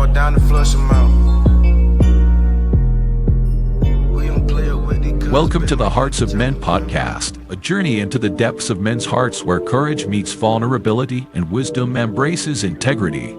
walk down and flush them out. Welcome to the Hearts of Men podcast, a journey into the depths of men's hearts where courage meets vulnerability and wisdom embraces integrity.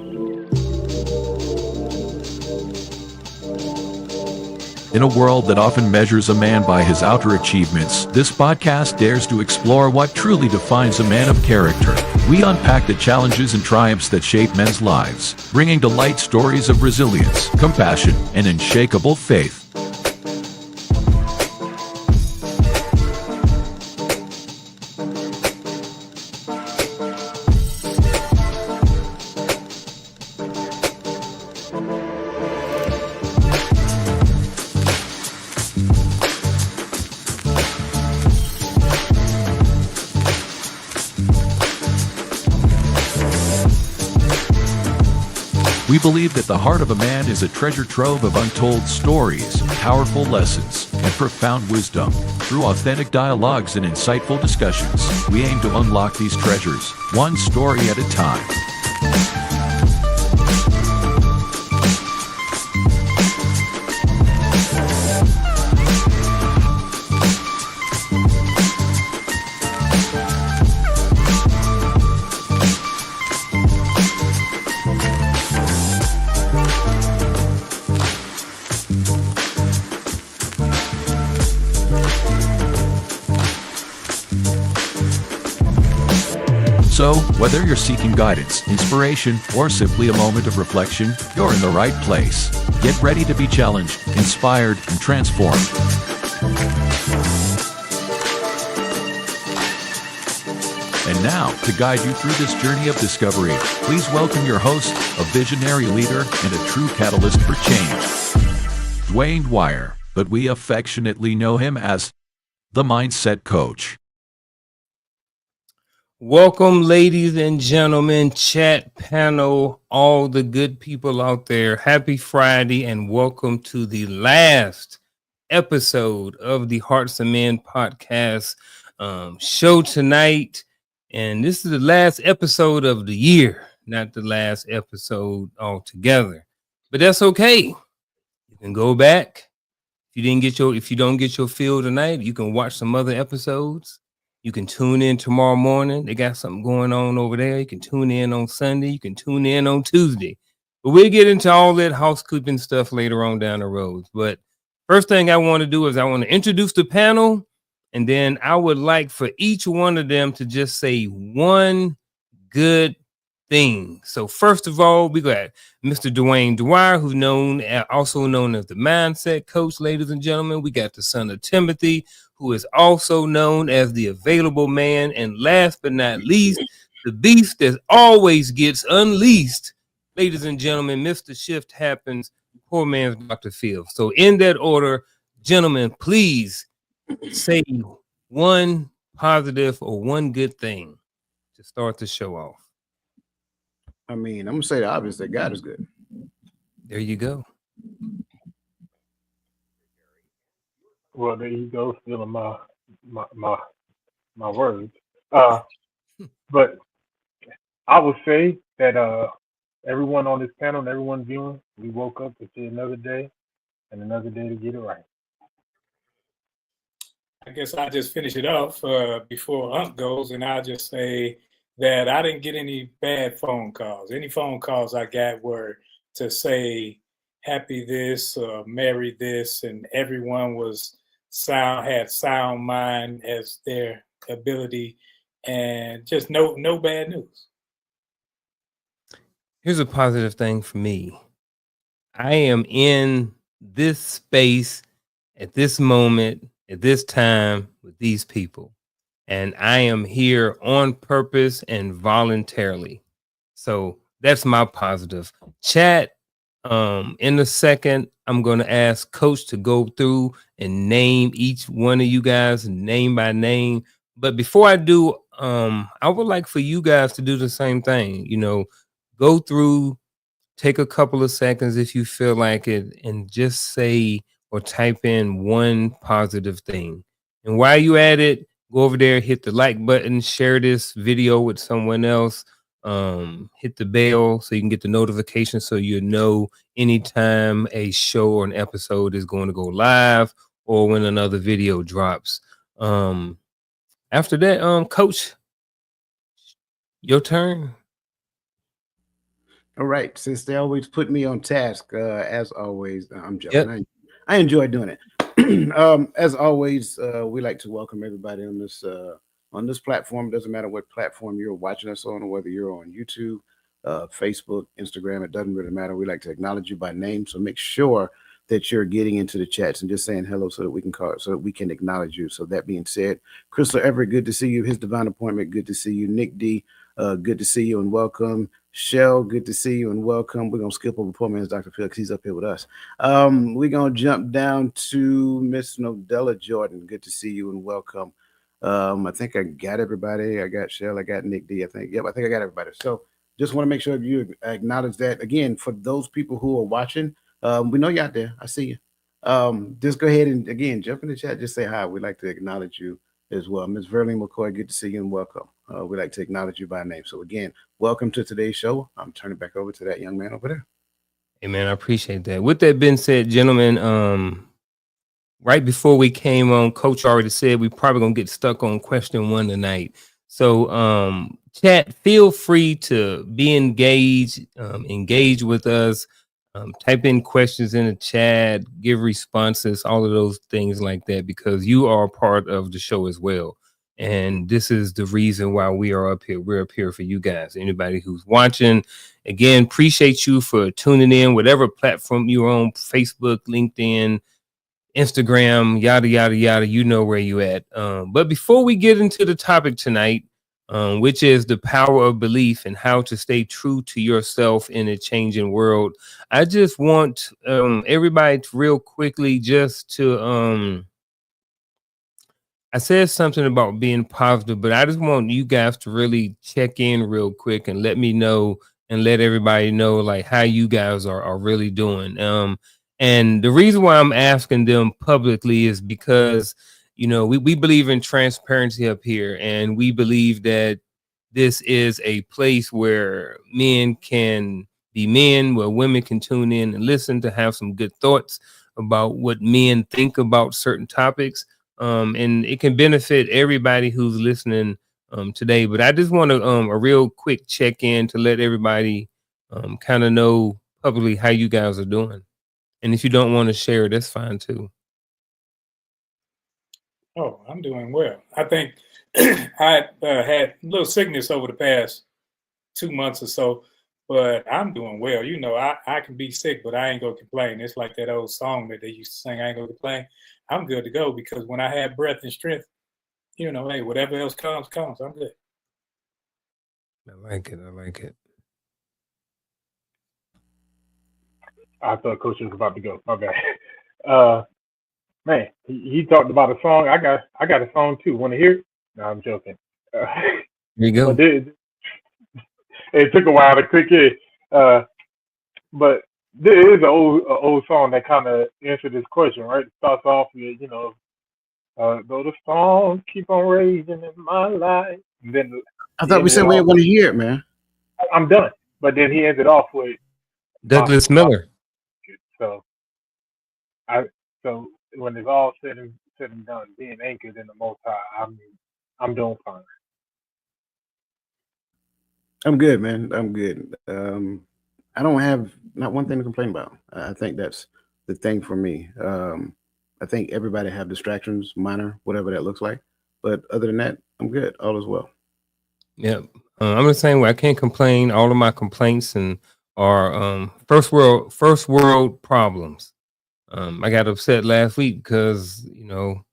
In a world that often measures a man by his outer achievements, this podcast dares to explore what truly defines a man of character. We unpack the challenges and triumphs that shape men's lives, bringing to light stories of resilience, compassion, and unshakable faith. We believe that the heart of a man is a treasure trove of untold stories, powerful lessons, and profound wisdom. Through authentic dialogues and insightful discussions, we aim to unlock these treasures, one story at a time. So, whether you're seeking guidance, inspiration, or simply a moment of reflection, you're in the right place. Get ready to be challenged, inspired, and transformed. And now, to guide you through this journey of discovery, please welcome your host, a visionary leader and a true catalyst for change, Dwayne Dwyer, but we affectionately know him as the Mindset Coach. Welcome, ladies and gentlemen, chat panel, all the good people out there. Happy Friday and welcome to the last episode of the Hearts of Men podcast show tonight. And this is the last episode of the year, not the last episode altogether. But that's okay. You can go back. If you don't get your fill tonight, you can watch some other episodes. You can tune in tomorrow morning. They got something going on over there. You can tune in on Sunday. You can tune in on Tuesday. But we'll get into all that housekeeping stuff later on down the road. But first thing I want to do is I want to introduce the panel. And then I would like for each one of them to just say one good thing. So first of all, we got Mr. Dwayne Dwyer, who's also known as the Mindset Coach, ladies and gentlemen. We got the son of Timothy, who is also known as the Available Man. And last but not least, the beast that always gets unleashed. Ladies and gentlemen, Mr. Shift Happens, poor man's Dr. Phil. So in that order, gentlemen, please say one positive or one good thing to start the show off. I mean, I'm going to say the obvious that God is good. There you go. Well, there you go, stealing my words. But I would say that everyone on this panel and everyone viewing, we woke up to see another day and another day to get it right. I guess I'll just finish it off before Unc goes, and I'll just say that I didn't get any bad phone calls. Any phone calls I got were to say happy this, merry this, and everyone had sound mind as their ability, and just no bad news. Here's a positive thing for me. I am in this space at this moment, at this time with these people, and I am here on purpose and voluntarily. So that's my positive. Chat, in a second, I'm going to ask Coach to go through and name each one of you guys name by name. But before I do, I would like for you guys to do the same thing. You know, go through, take a couple of seconds if you feel like it, and just say or type in one positive thing. And while you at it, go over there, hit the like button, share this video with someone else. hit the bell so you can get the notification so you know anytime a show or an episode is going to go live or when another video drops. After that, Coach, your turn. All right. Since they always put me on task, as always, I'm joking. Yep. I enjoy doing it. As always, we like to welcome everybody on this platform. Doesn't matter what platform you're watching us on, or whether you're on YouTube, Facebook, Instagram. It doesn't really matter. We like to acknowledge you by name. So make sure that you're getting into the chats and just saying hello so that we can call, so that we can acknowledge you. So that being said, Crystal Everett, good to see you. His Divine Appointment, good to see you. Nick D, good to see you and welcome. Shell, good to see you and welcome. We're gonna skip over poor man's Dr. Phil because he's up here with us. We're gonna jump down to Miss Nodella Jordan. Good to see you and welcome. I think I got everybody. I got Shell, I got Nick D. I think I got everybody. So just want to make sure you acknowledge that. Again, for those people who are watching, we know you're out there. I see you. Just go ahead and again jump in the chat. Just say hi. We'd like to acknowledge you as well. Miss Verlene McCoy, good to see you and welcome. We'd like to acknowledge you by name. So again, welcome to today's show. I'm turning back over to that young man over there. Hey man, I appreciate that. With that being said, gentlemen, right before we came on, Coach already said we probably gonna get stuck on question 1 tonight. So chat, feel free to be engaged, engage with us. Type in questions in the chat, give responses, all of those things like that, because you are a part of the show as well. And this is the reason why we are up here. We're up here for you guys. Anybody who's watching, again, appreciate you for tuning in, whatever platform you're on, Facebook, LinkedIn, Instagram, yada, yada, yada, you know where you at. But before we get into the topic tonight, which is the power of belief and how to stay true to yourself in a changing world, I just want everybody to real quickly just to I said something about being positive, but I just want you guys to really check in real quick and let me know and let everybody know like how you guys are really doing. And the reason why I'm asking them publicly is because, you know, we believe in transparency up here, and we believe that this is a place where men can be men, where women can tune in and listen to have some good thoughts about what men think about certain topics. And it can benefit everybody who's listening today. But I just want to a real quick check-in to let everybody kind of know publicly how you guys are doing. And if you don't want to share, that's fine too. Oh, I'm doing well. I think I had a little sickness over the past 2 months or so, but I'm doing well. You know, I can be sick, but I ain't gonna complain. It's like that old song that they used to sing, I ain't gonna complain. I'm good to go because when I have breath and strength, you know, hey, whatever else comes. I'm good. I like it. I like it. I thought Coach was about to go. My bad. Man, he talked about a song. I got a song too. Want to hear it? No, I'm joking. Here you go. It took a while to click in. But there is an old song that kind of answered this question, right? It starts off with, you know, though the storms keep on raging in my life. And then I thought we said we didn't want to hear it, man. I'm done. But then he ended off with Douglas Miller. So when it's all said and done, being anchored in the Most High, I'm doing fine. I'm good, man. I'm good. I don't have not one thing to complain about. I think that's the thing for me. I think everybody have distractions, minor, whatever that looks like. But other than that, I'm good. All is well. Yep. I'm the same way. I can't complain. All of my complaints are first world problems. I got upset last week because, you know,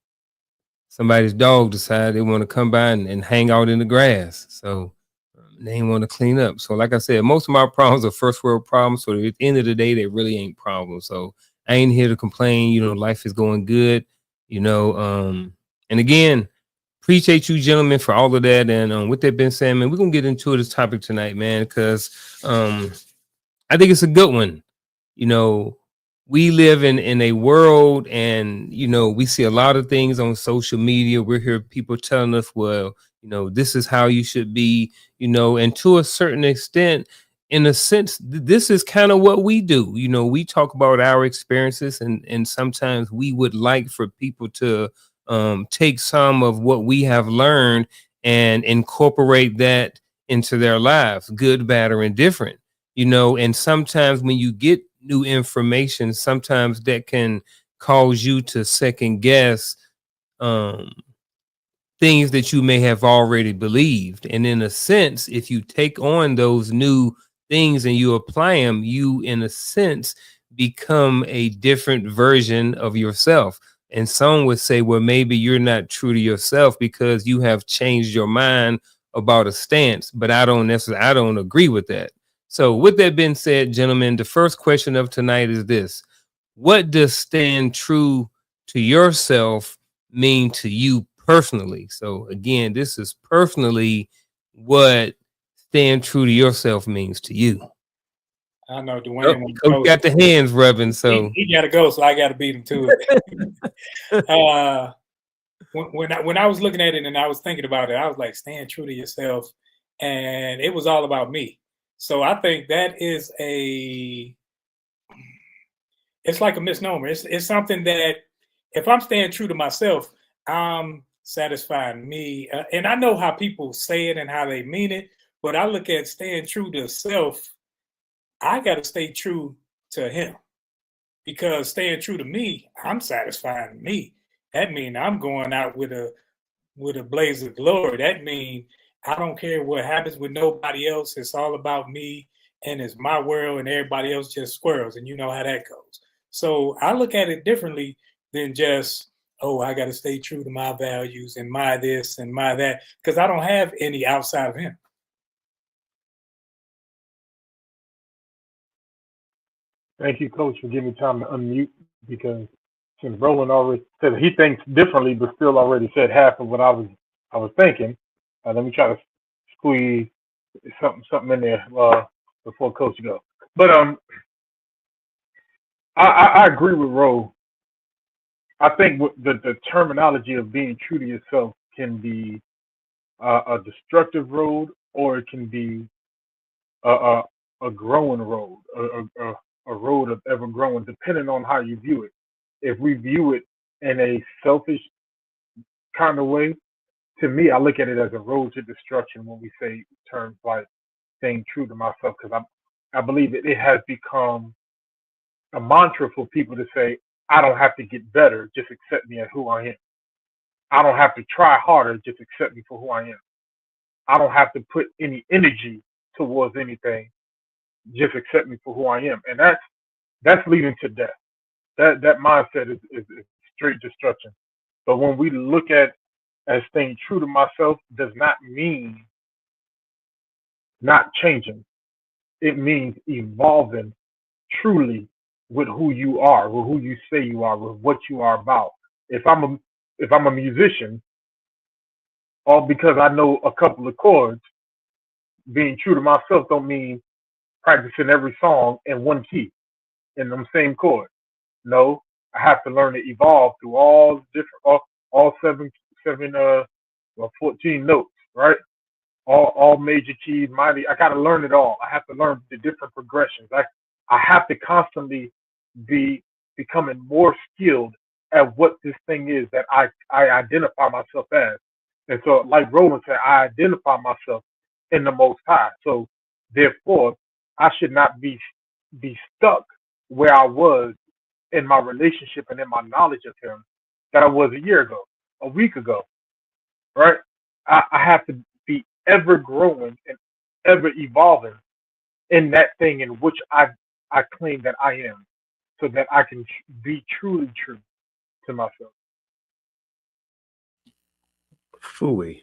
somebody's dog decided they want to come by and hang out in the grass. So they ain't want to clean up. So like I said, most of my problems are first world problems. So at the end of the day, they really ain't problems. So I ain't here to complain. You know, life is going good, you know. And again, appreciate you gentlemen for all of that. And with that being said, man, we're going to get into this topic tonight, man, because I think it's a good one. You know, we live in a world, and, you know, we see a lot of things on social media. We're hearing people telling us, well, you this is how you should be, and to a certain extent, in a sense, this is kind of what we do. We talk about our experiences, and sometimes we would like for people to take some of what we have learned and incorporate that into their lives, good, bad, or indifferent. And sometimes when you get new information, sometimes that can cause you to second guess things that you may have already believed. And in a sense, if you take on those new things and you apply them, you, in a sense, become a different version of yourself. And some would say, well, maybe you're not true to yourself because you have changed your mind about a stance. But I don't agree with that. So with that being said, gentlemen, the first question of tonight is this: what does staying true to yourself mean to you personally? So again, this is personally what staying true to yourself means to you. I know Dwayne Coach got the hands rubbing, so he got to go, so I got to beat him to it. When I was looking at it and I was thinking about it, I was like, staying true to yourself, and it was all about me. So I think that is it's like a misnomer. It's something that if I'm staying true to myself, I'm satisfying me. And I know how people say it and how they mean it, but I look at staying true to self, I got to stay true to him, because staying true to me, I'm satisfying me. That means I'm going out with a blaze of glory. That means I don't care what happens with nobody else. It's all about me, and it's my world, and everybody else just squirrels, and you know how that goes. So I look at it differently than just, oh, I got to stay true to my values and my this and my that, because I don't have any outside of him. Thank you, Coach, for giving me time to unmute, because since Roland already said he thinks differently, but still already said half of what I was thinking. Let me try to squeeze something in there before Coach goes. But I agree with Ro. I think the terminology of being true to yourself can be a destructive road, or it can be a growing road, a road of ever growing, depending on how you view it. If we view it in a selfish kind of way, to me, I look at it as a road to destruction when we say terms like staying true to myself, because I believe it has become a mantra for people to say, I don't have to get better, just accept me as who I am. I don't have to try harder, just accept me for who I am. I don't have to put any energy towards anything, just accept me for who I am. And that's leading to death. That mindset is straight destruction. But when we look at as staying true to myself, does not mean not changing. It means evolving truly with who you are, with who you say you are, with what you are about. If I'm a musician, all because I know a couple of chords, being true to myself don't mean practicing every song in one key, in them same chords. No, I have to learn to evolve through all different, all 14 notes, right? All major keys, minor. I got to learn it all. I have to learn the different progressions. I have to constantly be becoming more skilled at what this thing is that I identify myself as. And so, like Roland said, I identify myself in the Most High. So, therefore, I should not be stuck where I was in my relationship and in my knowledge of Him that I was a year ago, a week ago, right? I have to be ever growing and ever evolving in that thing in which I claim that I am, so that I can be truly true to myself. Phooey.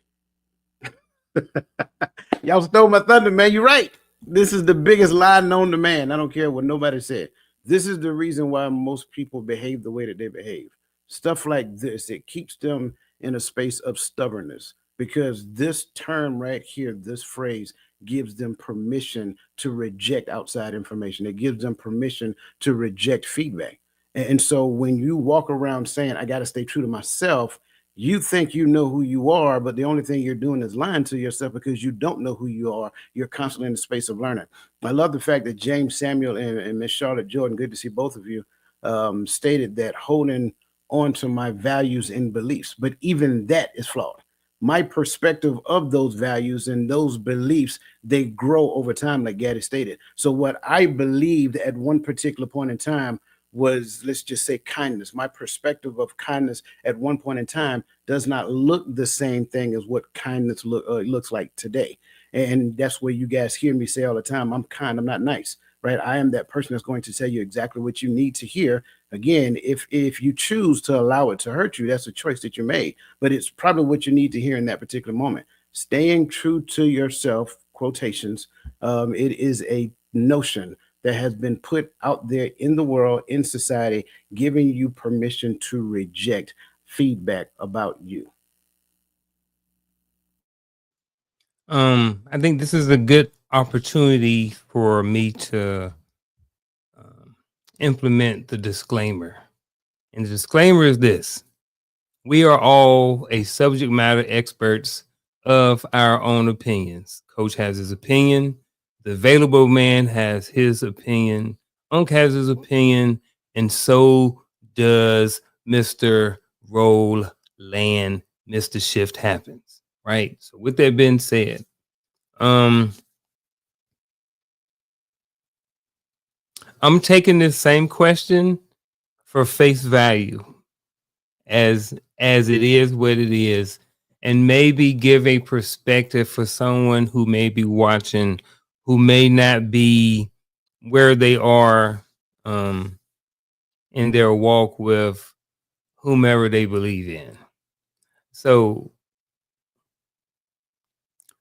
Y'all stole my thunder, man. You're right. This is the biggest lie known to man. I don't care what nobody said. This is the reason why most people behave the way that they behave. Stuff like this, it keeps them in a space of stubbornness, because this term right here, this phrase, gives them permission to reject outside information. It gives them permission to reject feedback. And so when you walk around saying, I got to stay true to myself, You think you know who you are, but the only thing you're doing is lying to yourself because you don't know who you are. You're constantly in the space of learning. I love the fact that James Samuel and Miss Charlotte Jordan, good to see both of you, stated that holding on to my values and beliefs, but even that is flawed. My perspective of those values and those beliefs, they grow over time, like Gaddy stated. So what I believed at one particular point in time was, let's just say, kindness. My perspective of kindness at one point in time does not look the same thing as what kindness looks like today. And that's where you guys hear me say all the time, I'm kind, I'm not nice, right? I am that person that's going to tell you exactly what you need to hear. Again, if you choose to allow it to hurt you, that's a choice that you made, but it's probably what you need to hear in that particular moment. Staying true to yourself, quotations, it is a notion that has been put out there in the world, in society, giving you permission to reject feedback about you. I think this is a good opportunity for me to implement the disclaimer. And the disclaimer is this: we are all a subject matter experts of our own opinions. Coach has his opinion. The available man has his opinion. Unc has his opinion. And so does Mr. Roland, Mr. Shift Happens. Right? So with that being said, I'm taking this same question for face value as it is what it is, and maybe give a perspective for someone who may be watching, who may not be where they are in their walk with whomever they believe in. So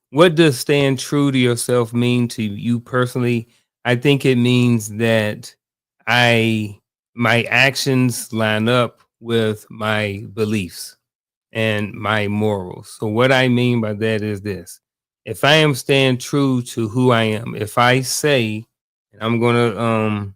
what does stand true to yourself mean to you personally? I think it means that my actions line up with my beliefs and my morals. So what I mean by that is this: if I am staying true to who I am, if I say, and I'm gonna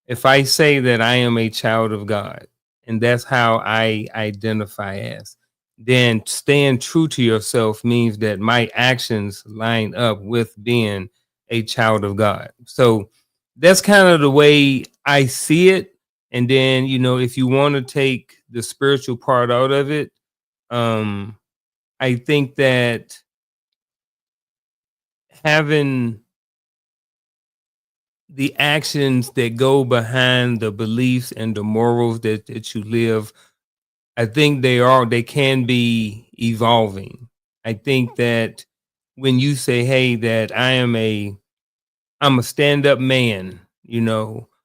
if I say that I am a child of God, and that's how I identify as, then staying true to yourself means that my actions line up with being a child of God. So that's kind of the way I see it. And then, if you want to take the spiritual part out of it, I think that having the actions that go behind the beliefs and the morals that you live, I think they can be evolving. I think that when you say, hey, that I'm a stand-up man,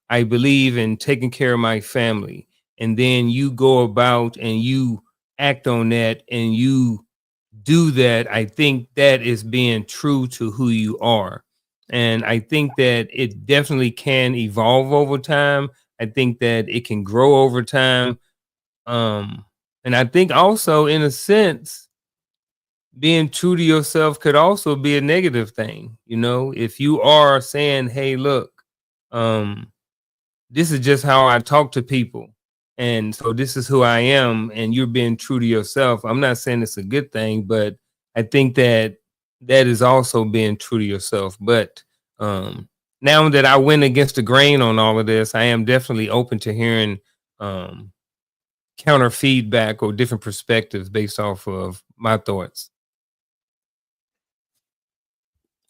I believe in taking care of my family, and then you go about and you act on that and you do that, I think that is being true to who you are. And I think that it definitely can evolve over time. I think that it can grow over time. And I think also, in a sense, being true to yourself could also be a negative thing. If you are saying, hey, look, this is just how I talk to people, and so this is who I am, and you're being true to yourself. I'm not saying it's a good thing, but I think that is also being true to yourself. But now that I went against the grain on all of this, I am definitely open to hearing counter feedback or different perspectives based off of my thoughts.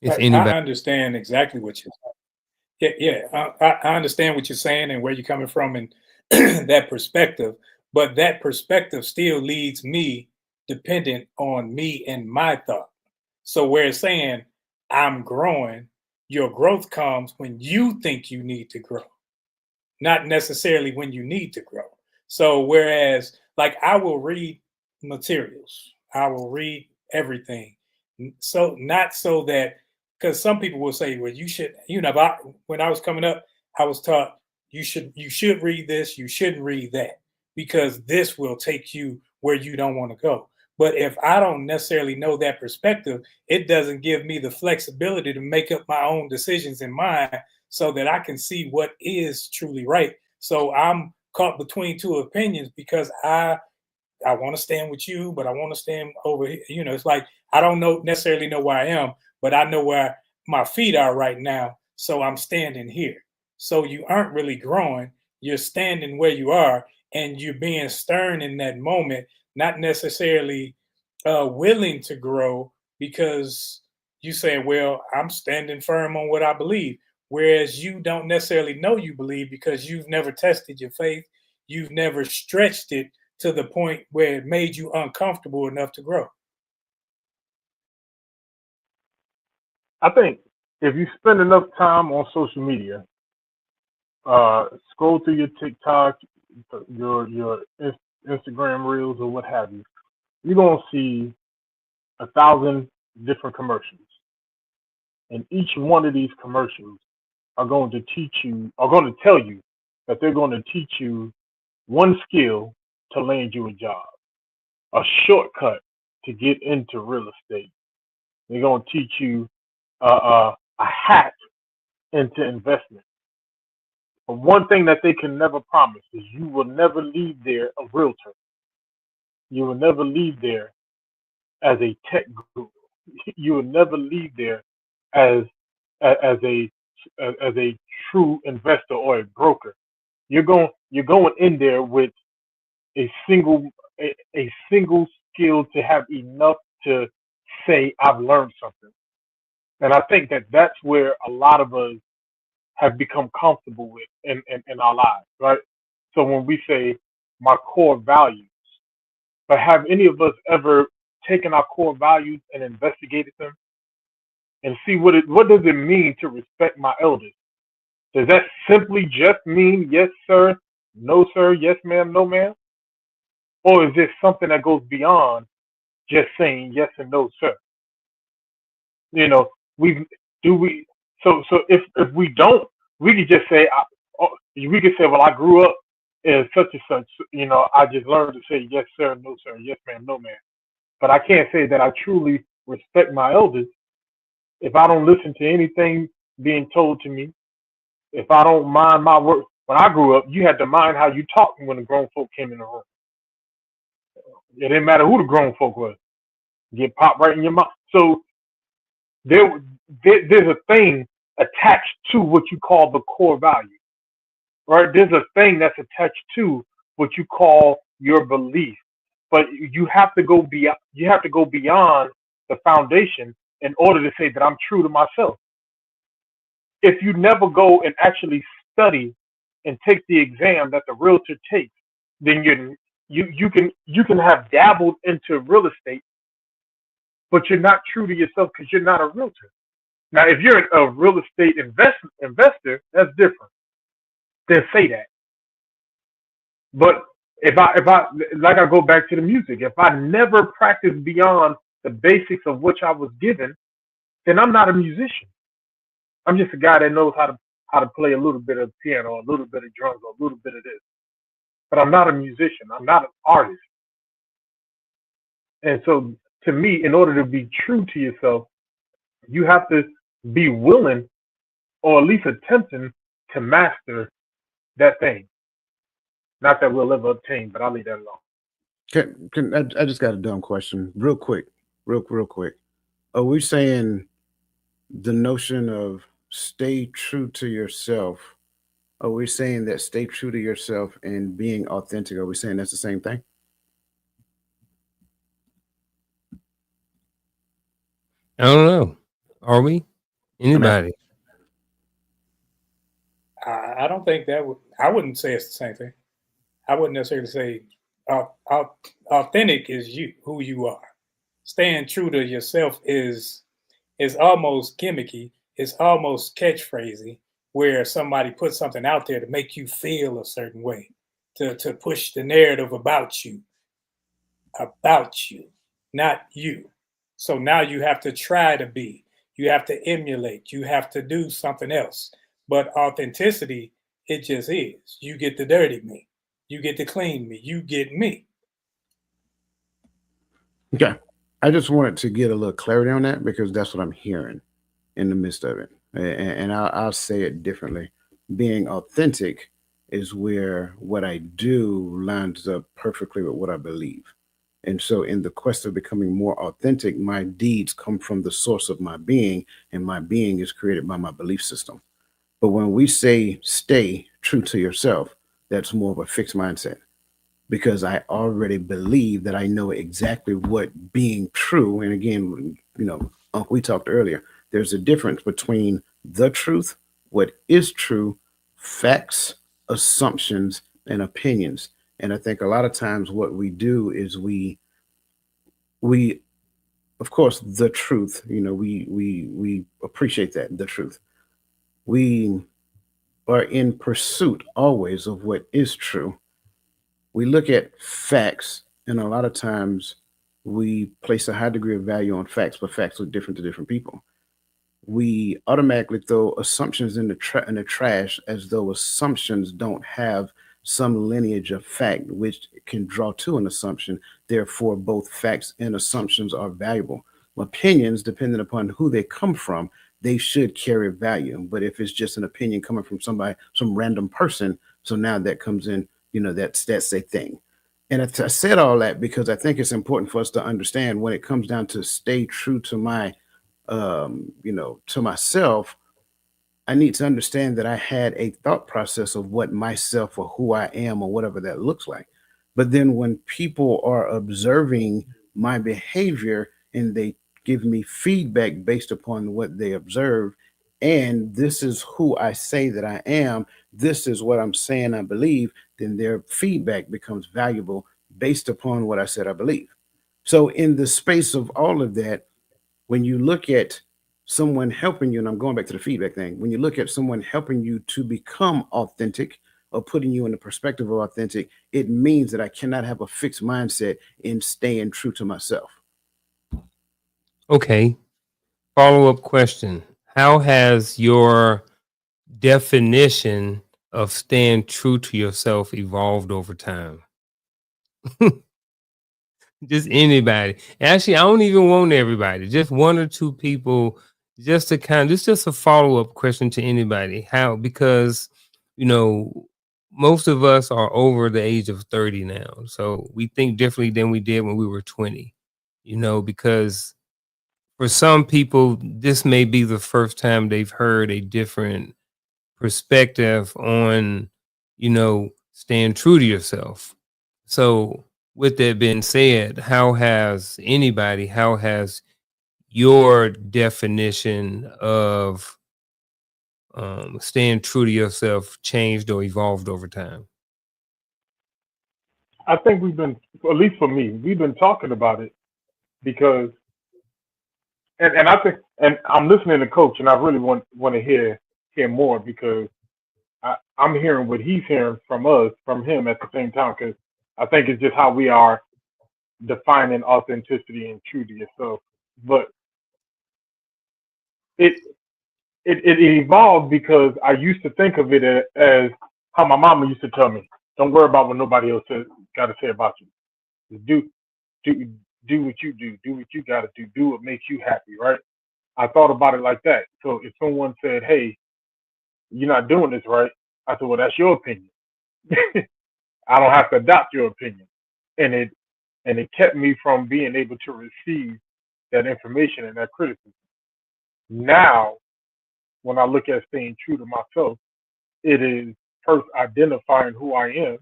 If anybody, I understand exactly what you're saying. Yeah. I understand what you're saying and where you're coming from and that perspective, but that perspective still leads me dependent on me and my thought. So where it's saying I'm growing, your growth comes when you think you need to grow, not necessarily when you need to grow. So whereas, like, I will read materials, I will read everything. So not so that, because some people will say, well, you should, when I was coming up, I was taught you should read this, you shouldn't read that, because this will take you where you don't want to go. But if I don't necessarily know that perspective, it doesn't give me the flexibility to make up my own decisions in mind so that I can see what is truly right. So I'm caught between two opinions because I I want to stand with you, but I want to stand over here. You know, it's like I don't necessarily know where I am, but I know where my feet are right now. So I'm standing here. So you aren't really growing. You're standing where you are, and you're being stern in that moment, not necessarily willing to grow because you say, well, I'm standing firm on what I believe. Whereas you don't necessarily know you believe because you've never tested your faith. You've never stretched it to the point where it made you uncomfortable enough to grow. I think if you spend enough time on social media, scroll through your TikTok, your Instagram reels or what have you, you're gonna see 1,000 different commercials, and each one of these commercials are going to tell you that they're going to teach you one skill to land you a job, a shortcut to get into real estate. They're going to teach you a hack into investment. But one thing that they can never promise is you will never leave there a realtor. You will never leave there as a tech guru. You will never leave there as a true investor or a broker. You're going in there with a single skill to have enough to say I've learned something. And I think that that's where a lot of us have become comfortable with in our lives, right? So when we say my core values, but have any of us ever taken our core values and investigated them and see what does it mean to respect my elders? Does that simply just mean yes, sir, no, sir, yes, ma'am, no, ma'am? Or is this something that goes beyond just saying yes and no, sir? You know, so if we don't, we could just say, well, I grew up in such and such, you know, I just learned to say yes, sir, no, sir, yes, ma'am, no, ma'am. But I can't say that I truly respect my elders if I don't listen to anything being told to me, if I don't mind my work. When I grew up, you had to mind how you talked when the grown folk came in the room. It didn't matter who the grown folk was. Get popped right in your mouth. So there's a thing attached to what you call the core value, right? There's a thing that's attached to what you call your belief, but you have to go beyond. You have to go beyond the foundation in order to say that I'm true to myself. If you never go and actually study and take the exam that the realtor takes, then you can have dabbled into real estate, but you're not true to yourself because you're not a realtor. Now, if you're a real estate investor, that's different. Then say that. But if I like, I go back to the music. If I never practice beyond the basics of which I was given, then I'm not a musician. I'm just a guy that knows how to play a little bit of piano, a little bit of drums, or a little bit of this. But I'm not a musician. I'm not an artist. And so, to me, in order to be true to yourself, you have to be willing, or at least attempting, to master that thing. Not that we'll ever obtain, but I'll leave that alone. I just got a dumb question, real quick. Are we saying the notion of stay true to yourself? Are we saying that stay true to yourself and being authentic? Are we saying that's the same thing? I don't know. Are we? Anybody? I don't think that would. I wouldn't say it's the same thing. I wouldn't necessarily say authentic is you, who you are. Staying true to yourself is almost gimmicky. It's almost catchphrasy, where somebody puts something out there to make you feel a certain way, to push the narrative about you, not you. So now you have to try to be, you have to emulate, you have to do something else. But authenticity, it just is. You get the dirty me, you get the clean me, you get me. Okay. I just wanted to get a little clarity on that because that's what I'm hearing in the midst of it. And I'll say it differently. Being authentic is where what I do lines up perfectly with what I believe. And so, in the quest of becoming more authentic, my deeds come from the source of my being, and my being is created by my belief system. But when we say stay true to yourself, that's more of a fixed mindset because I already believe that I know exactly what being true. And again, Uncle, we talked earlier, there's a difference between the truth, what is true, facts, assumptions, and opinions. And I think a lot of times what we do is we of course the truth, we appreciate that, the truth. We are in pursuit always of what is true. We look at facts, and a lot of times we place a high degree of value on facts, but facts are different to different people. We automatically throw assumptions in the trash as though assumptions don't have some lineage of fact, which can draw to an assumption. Therefore, both facts and assumptions are valuable. Opinions, depending upon who they come from, they should carry value. But if it's just an opinion coming from somebody, some random person, so now that comes in, that's a thing. And I said all that because I think it's important for us to understand when it comes down to stay true to to myself. I need to understand that I had a thought process of what myself or who I am or whatever that looks like. But then when people are observing my behavior and they give me feedback based upon what they observe, and this is who I say that I am, this is what I'm saying I believe, then their feedback becomes valuable based upon what I said I believe. So in the space of all of that, when you look at someone helping you, and I'm going back to the feedback thing, when you look at someone helping you to become authentic or putting you in the perspective of authentic, it means that I cannot have a fixed mindset in staying true to myself. Okay. Follow-up question. How has your definition of staying true to yourself evolved over time? Just anybody. Actually, I don't even want everybody. Just one or two people, just to just a follow-up question to anybody. How? Because, most of us are over the age of 30 now. So we think differently than we did when we were 20, because for some people, this may be the first time they've heard a different perspective on, staying true to yourself. So with that being said, how has your definition of staying true to yourself changed or evolved over time? I think we've been, at least for me, we've been talking about it because, and I think, and I'm listening to Coach, and I really want to hear more because I'm hearing what he's hearing from us, from him at the same time, because I think it's just how we are defining authenticity and true to yourself. But it evolved because I used to think of it as how my mama used to tell me, don't worry about what nobody else got to say about you. Just do what you do what you got to do what makes you happy, right? I thought about it like that. So if someone said, hey, you're not doing this right, I said, well, that's your opinion. I don't have to adopt your opinion. And it kept me from being able to receive that information and that criticism. Now, when I look at staying true to myself, it is first identifying who I am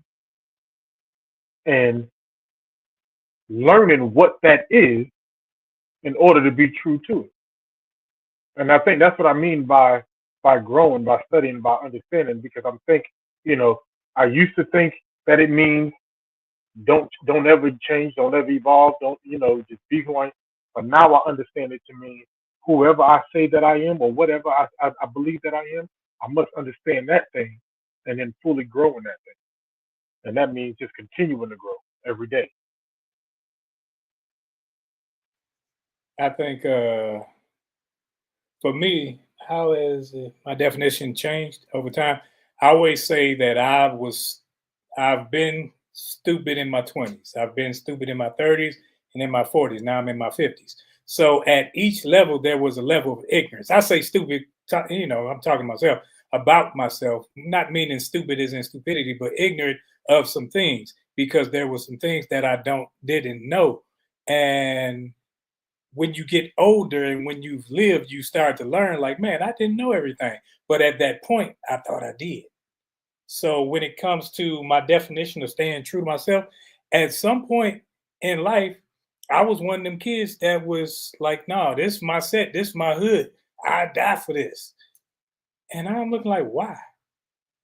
and learning what that is in order to be true to it. And I think that's what I mean by growing, by studying, by understanding, because I'm thinking, I used to think that it means don't ever change, don't ever evolve, don't, just be who I am. But now I understand it to mean whoever I say that I am or whatever I believe that I am, I must understand that thing and then fully grow in that thing. And that means just continuing to grow every day. I think for me, how has my definition changed over time? I always say that I've been stupid in my 20s. I've been stupid in my 30s and in my 40s. Now I'm in my 50s. So at each level, there was a level of ignorance. I say stupid I'm talking to myself about myself, not meaning stupid as in stupidity, but ignorant of some things, because there were some things that I didn't know. And when you get older and when you've lived, you start to learn, like, man, I didn't know everything. But at that point, I thought I did. So when it comes to my definition of staying true to myself, at some point in life, I was one of them kids that was like, no, this is my set, this is my hood. I die for this. And I'm looking like, why?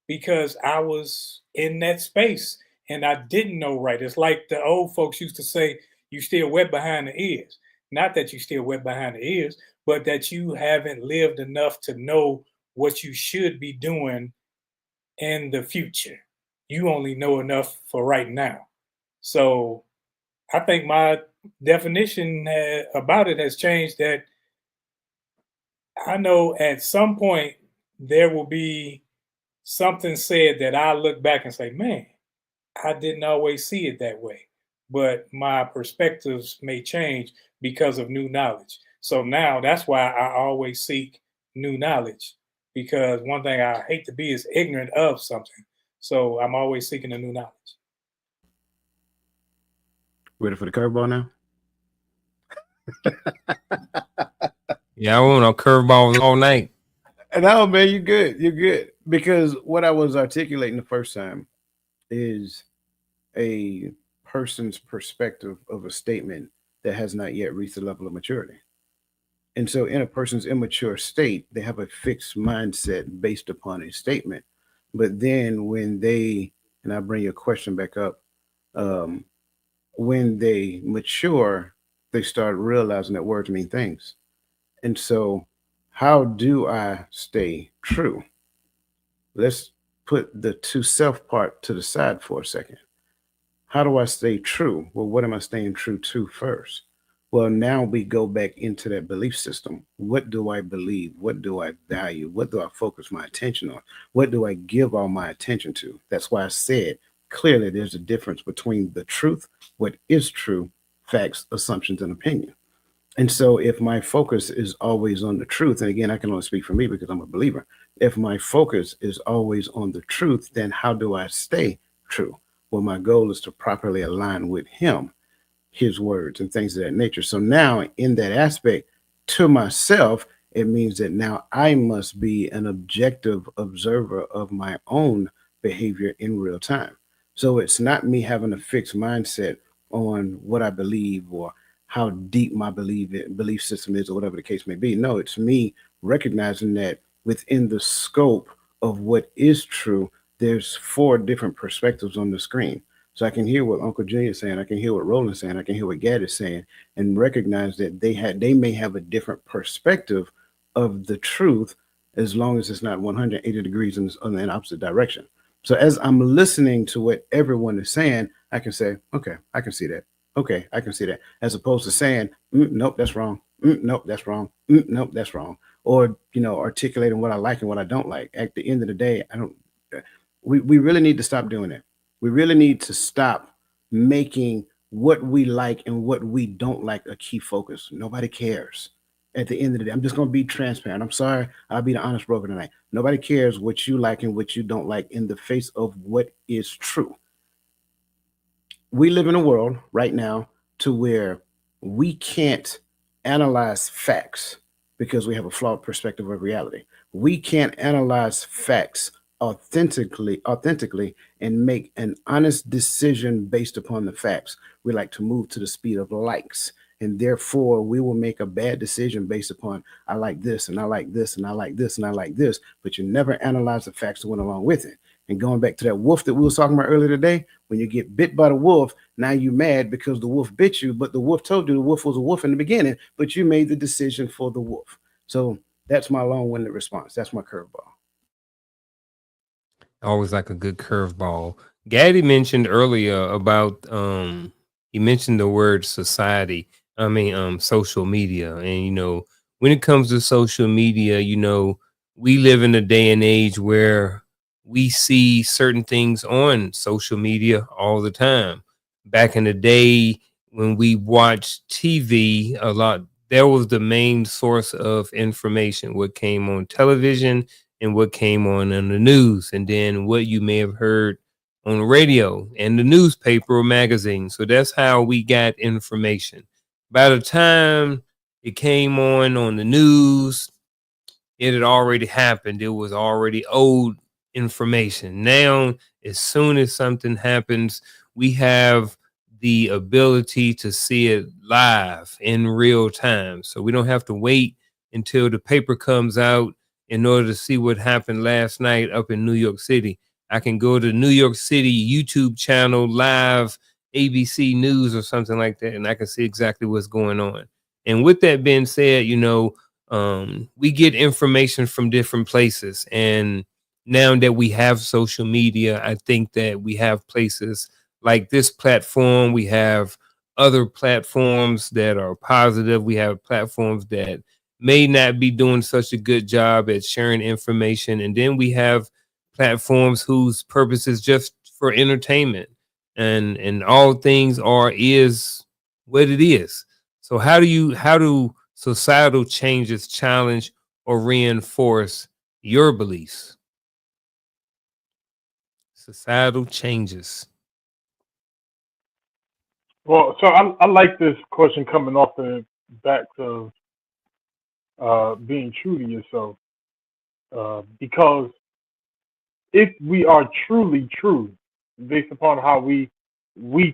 Because I was in that space and I didn't know right. It's like the old folks used to say, you still wet behind the ears. Not that you still wet behind the ears, but that you haven't lived enough to know what you should be doing in the future. You only know enough for right now. So I think my definition about it has changed, that I know at some point there will be something said that I look back and say, man, I didn't always see it that way. But my perspectives may change because of new knowledge. So now that's why I always seek new knowledge, because one thing I hate to be is ignorant of something. So I'm always seeking a new knowledge. Ready for the curveball now? Yeah, I went on curveballs all night. No, man, you're good. You're good. Because what I was articulating the first time is a person's perspective of a statement that has not yet reached the level of maturity. And so in a person's immature state, they have a fixed mindset based upon a statement. But then when they, and I bring your question back up, when they mature, they start realizing that words mean things. And so how do I stay true? Let's put the to self part to the side for a second. How do I stay true? Well, what am I staying true to first? Well, now we go back into that belief system. What do I believe? What do I value? What do I focus my attention on? What do I give all my attention to? That's why I said clearly there's a difference between the truth, what is true, facts, assumptions, and opinion. And so if my focus is always on the truth, and again, I can only speak for me because I'm a believer. If my focus is always on the truth, then how do I stay true? Well, my goal is to properly align with him, his words, and things of that nature. So now in that aspect to myself, it means that now I must be an objective observer of my own behavior in real time. So it's not me having a fixed mindset on what I believe or how deep my belief system is or whatever the case may be. No, it's me recognizing that within the scope of what is true, there's 4 different perspectives on the screen. So I can hear what Uncle Junior is saying, I can hear what Roland's saying, I can hear what Gad is saying, and recognize that they may have a different perspective of the truth, as long as it's not 180 degrees in the opposite direction. So as I'm listening to what everyone is saying, I can say, okay, I can see that. Okay, I can see that. As opposed to saying, nope, that's wrong. Nope, that's wrong. Nope, that's wrong. Or, articulating what I like and what I don't like. At the end of the day, we really need to stop doing that. We really need to stop making what we like and what we don't like a key focus. Nobody cares. At the end of the day, I'm just going to be transparent. I'm sorry. I'll be the honest broker tonight. Nobody cares what you like and what you don't like in the face of what is true. We live in a world right now to where we can't analyze facts because we have a flawed perspective of reality. We can't analyze facts authentically and make an honest decision based upon the facts. We like to move to the speed of likes, and therefore we will make a bad decision based upon I like this and I like this and I like this and I like this, but you never analyze the facts that went along with it. And going back to that wolf that we were talking about earlier today, when you get bit by the wolf, now you're mad because the wolf bit you, but the wolf told you the wolf was a wolf in the beginning, but you made the decision for the wolf. So that's my long-winded response. That's my curveball. Always like a good curveball. Gaddy mentioned earlier about he mentioned the word society. Social media. And when it comes to social media, we live in a day and age where we see certain things on social media all the time. Back in the day when we watched TV a lot there was the main source of information, what came on television and what came on in the news, and then what you may have heard on the radio and the newspaper or magazine. So that's how we got information. By the time it came on the news, it had already happened. It was already old information. Now, as soon as something happens, we have the ability to see it live in real time. So we don't have to wait until the paper comes out in order to see what happened last night up in New York City. I can go to New York City YouTube channel live, ABC News or something like that, and I can see exactly what's going on. And with that being said, we get information from different places. And now that we have social media, I think that we have places like this platform. We have other platforms that are positive. We have platforms that may not be doing such a good job at sharing information. And then we have platforms whose purpose is just for entertainment. And all things is what it is. So how do societal changes challenge or reinforce your beliefs? Societal changes. Well, so I like this question coming off the backs of being true to yourself, because if we are truly true, based upon how we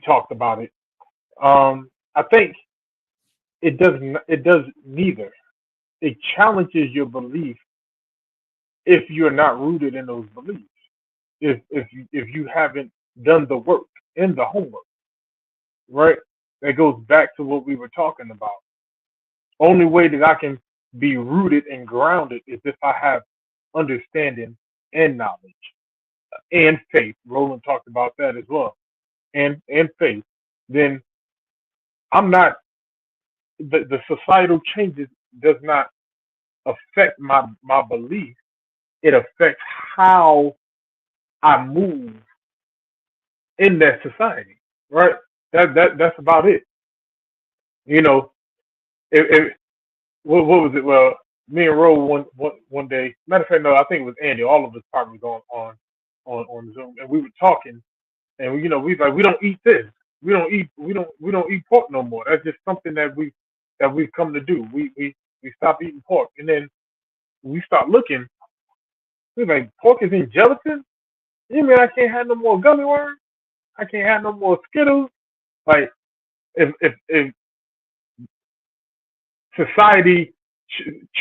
talked about it, I think it does neither. It challenges your belief if you're not rooted in those beliefs. If you haven't done the work and the homework, right? That goes back to what we were talking about. Only way that I can be rooted and grounded is if I have understanding and knowledge and faith. Roland talked about that as well. And faith. Then I'm not, the societal changes does not affect my belief. It affects how I move in that society, right? That's about it. If what was it? Well, me and Ro one day. Matter of fact, no, I think it was Andy. All of us probably going on Zoom, and we were talking, and we was like, we don't eat this. We don't eat pork no more. That's just something that we've come to do. We stopped eating pork, and then we start looking. We like, pork is in gelatin. You mean I can't have no more gummy worms? I can't have no more Skittles? Like, if society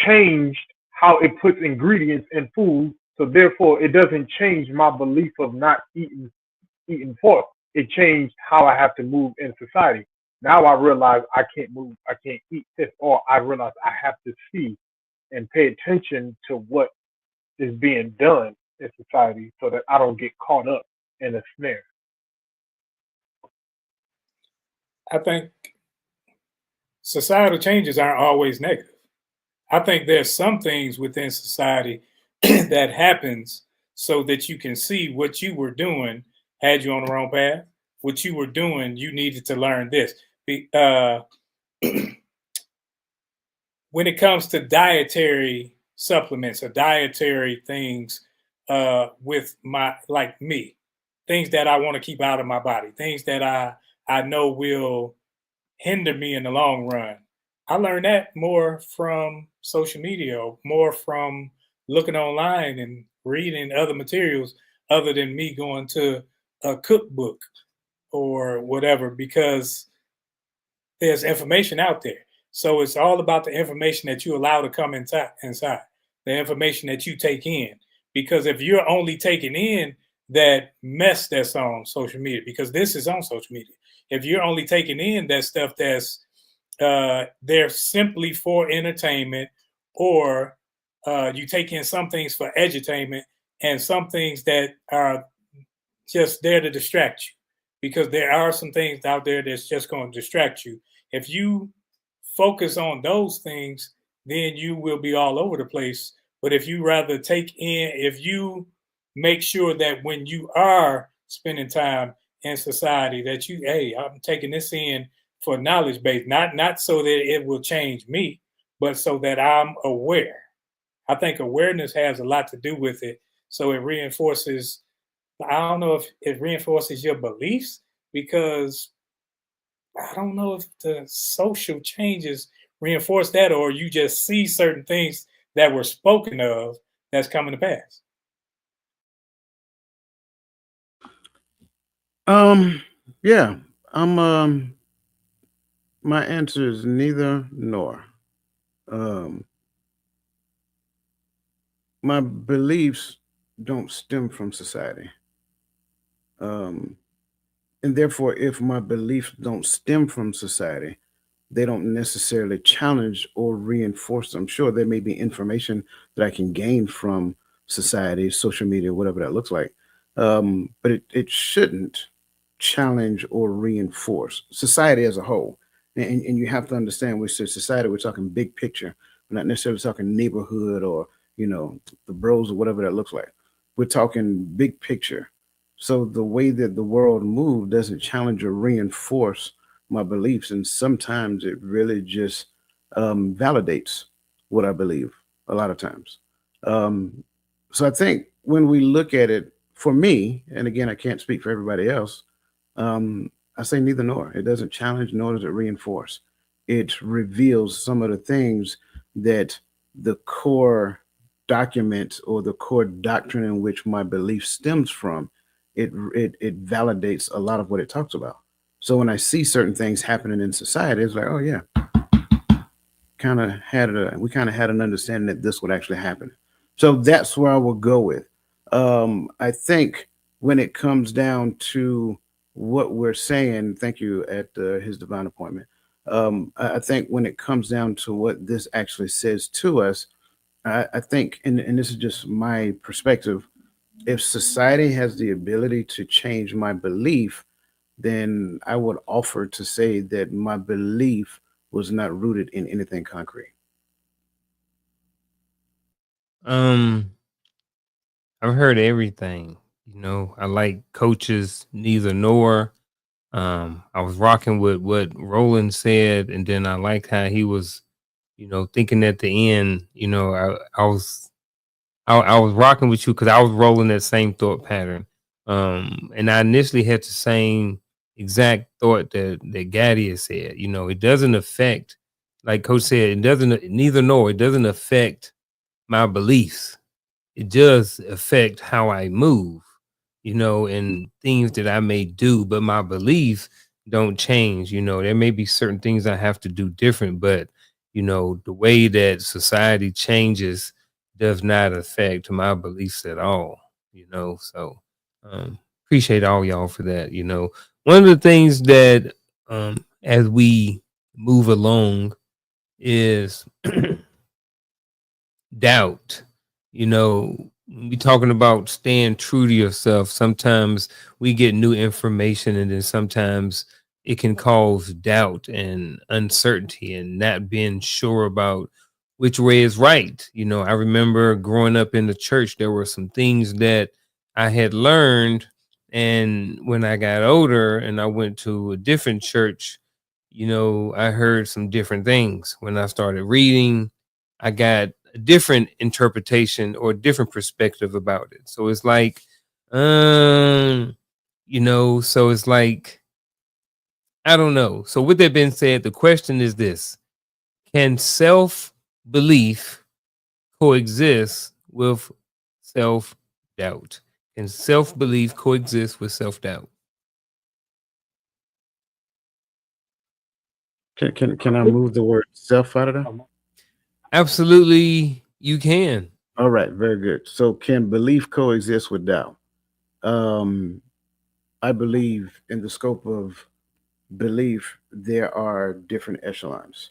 changed how it puts ingredients in food, so therefore it doesn't change my belief of not eating pork. It changed how I have to move in society. Now I realize I can't move, I can't eat this, or I realize I have to see and pay attention to what is being done in society so that I don't get caught up in a snare. I think societal changes aren't always negative. I think there's some things within society that happens so that you can see what you were doing had you on the wrong path. What you were doing, you needed to learn this. When it comes to dietary supplements or dietary things with me, things that I want to keep out of my body, things that I know will hinder me in the long run. I learned that more from social media, more from looking online and reading other materials other than me going to a cookbook or whatever, because there's information out there. So it's all about the information that you allow to come inside, the information that you take in. Because if you're only taking in that mess that's on social media, because this is on social media, if you're only taking in that stuff that's they're simply for entertainment, or you take in some things for edutainment and some things that are just there to distract you, because there are some things out there that's just going to distract you. If you focus on those things, then you will be all over the place. But if you rather if you make sure that when you are spending time in society, that I'm taking this in for knowledge base, not so that it will change me, but so that I'm aware. I think awareness has a lot to do with it. So it reinforces, I don't know if it reinforces your beliefs, because I don't know if the social changes reinforce that, or you just see certain things that were spoken of that's coming to pass. Yeah, my answer is neither nor. Um, my beliefs don't stem from society. Um, and therefore, if my beliefs don't stem from society, they don't necessarily challenge or reinforce them. Sure, there may be information that I can gain from society, social media, whatever that looks like, but it shouldn't challenge or reinforce society as a whole. And you have to understand, when we say society, we're talking big picture. We're not necessarily talking neighborhood or, the bros or whatever that looks like. We're talking big picture. So the way that the world moves doesn't challenge or reinforce my beliefs, and sometimes it really just validates what I believe a lot of times. um, so I think when we look at it, for me, and again, I can't speak for everybody else, I say neither nor. It doesn't challenge nor does it reinforce. It reveals some of the things that the core document or the core doctrine in which my belief stems from. It validates a lot of what it talks about. So when I see certain things happening in society, it's like, oh yeah, we kind of had an understanding that this would actually happen. So that's where I will go with. I think when it comes down to what we're saying, thank you at his divine appointment. I think when it comes down to what this actually says to us, I think, and this is just my perspective, if society has the ability to change my belief, then I would offer to say that my belief was not rooted in anything concrete. Um, I've heard everything. I like coaches neither nor. I was rocking with what Roland said, and then I liked how he was, thinking at the end. I was rocking with you because I was rolling that same thought pattern. And I initially had the same exact thought that Gaddy has said. It doesn't affect, like Coach said, it doesn't neither nor. It doesn't affect my beliefs. It does affect how I move, and things that I may do, but my beliefs don't change. There may be certain things I have to do different, but the way that society changes does not affect my beliefs at all, So appreciate all y'all for that. One of the things that as we move along is doubt. When we talking about staying true to yourself, sometimes we get new information, and then sometimes it can cause doubt and uncertainty and not being sure about which way is right. I remember growing up in the church, there were some things that I had learned, and when I got older and I went to a different church, I heard some different things. When I started reading, I got a different interpretation or a different perspective about it. So it's like, so it's like, I don't know. So with that being said, the question is this: can self-belief coexist with self-doubt? Can self-belief coexist with self-doubt? Can I move the word self out of there? Absolutely, you can. All right, very good. So can belief coexist with doubt? I believe in the scope of belief, there are different echelons.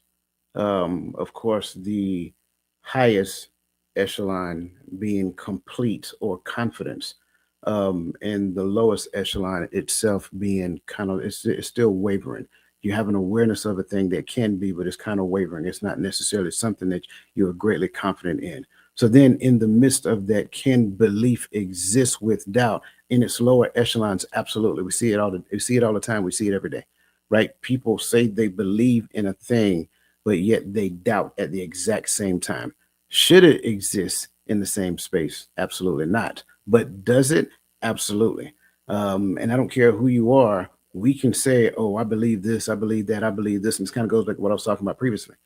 Of course, the highest echelon being complete or confidence, and the lowest echelon itself being kind of, it's still wavering. You have an awareness of a thing that can be, but it's kind of wavering. It's not necessarily something that you're greatly confident in. So then, in the midst of that, can belief exist with doubt in its lower echelons? Absolutely. We see it all. We see it all the time. We see it every day. right? People say they believe in a thing, but yet they doubt at the exact same time. Should it exist in the same space? Absolutely not. But does it? Absolutely. And I don't care who you are, we can say, oh, I believe this, I believe that, I believe this. And this kind of goes back to what I was talking about previously.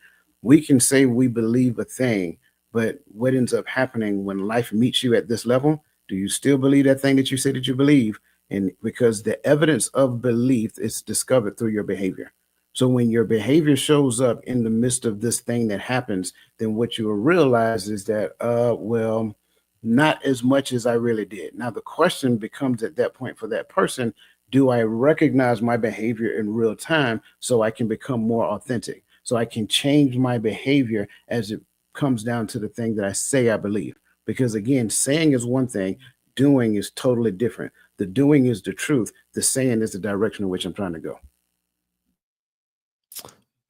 We can say we believe a thing, but what ends up happening when life meets you at this level? Do you still believe that thing that you say that you believe? And because the evidence of belief is discovered through your behavior. So when your behavior shows up in the midst of this thing that happens, then what you will realize is that, well, not as much as I really did. Now, the question becomes at that point for that person, do I recognize my behavior in real time so I can become more authentic? So I can change my behavior as it comes down to the thing that I say I believe. Because again, saying is one thing, doing is totally different. The doing is the truth. The saying is the direction in which I'm trying to go.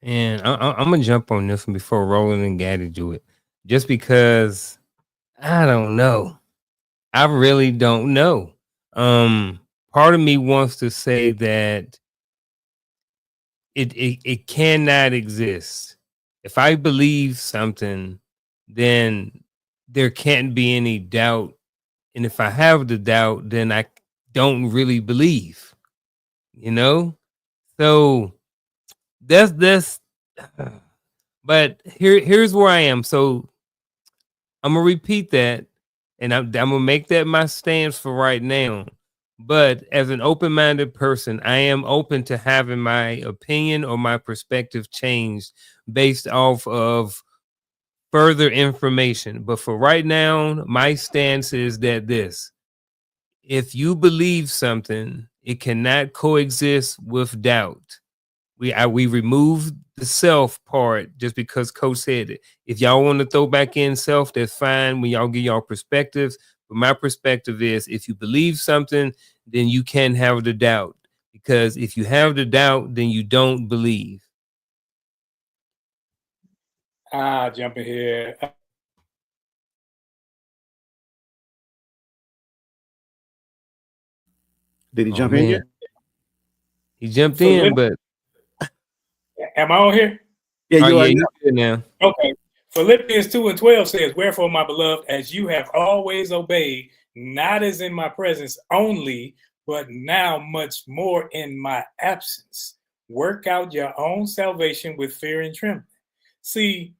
And I'm gonna jump on this one before Roland and Gaddy do it, just because I don't know. I really don't know. Part of me wants to say that it cannot exist. If I believe something, then there can't be any doubt. And if I have the doubt, then I don't really believe, you know? So that's but here's where I am. So I'm gonna repeat that, and I'm gonna make that my stance for right now. But as an open-minded person, I am open to having my opinion or my perspective changed based off of further information. But for right now, my stance is that if you believe something, it cannot coexist with doubt. We removed the self part just because Coach said it. If y'all want to throw back in self, that's fine. When y'all give y'all perspectives, but my perspective is, if you believe something, then you can have the doubt. Because if you have the doubt, then you don't believe. Jump in here. Did he jump in yet? He jumped in, but am I on here? Yeah, you are you good now. Okay. Philippians 2:12 says, wherefore, my beloved, as you have always obeyed, not as in my presence only, but now much more in my absence, work out your own salvation with fear and trembling. See,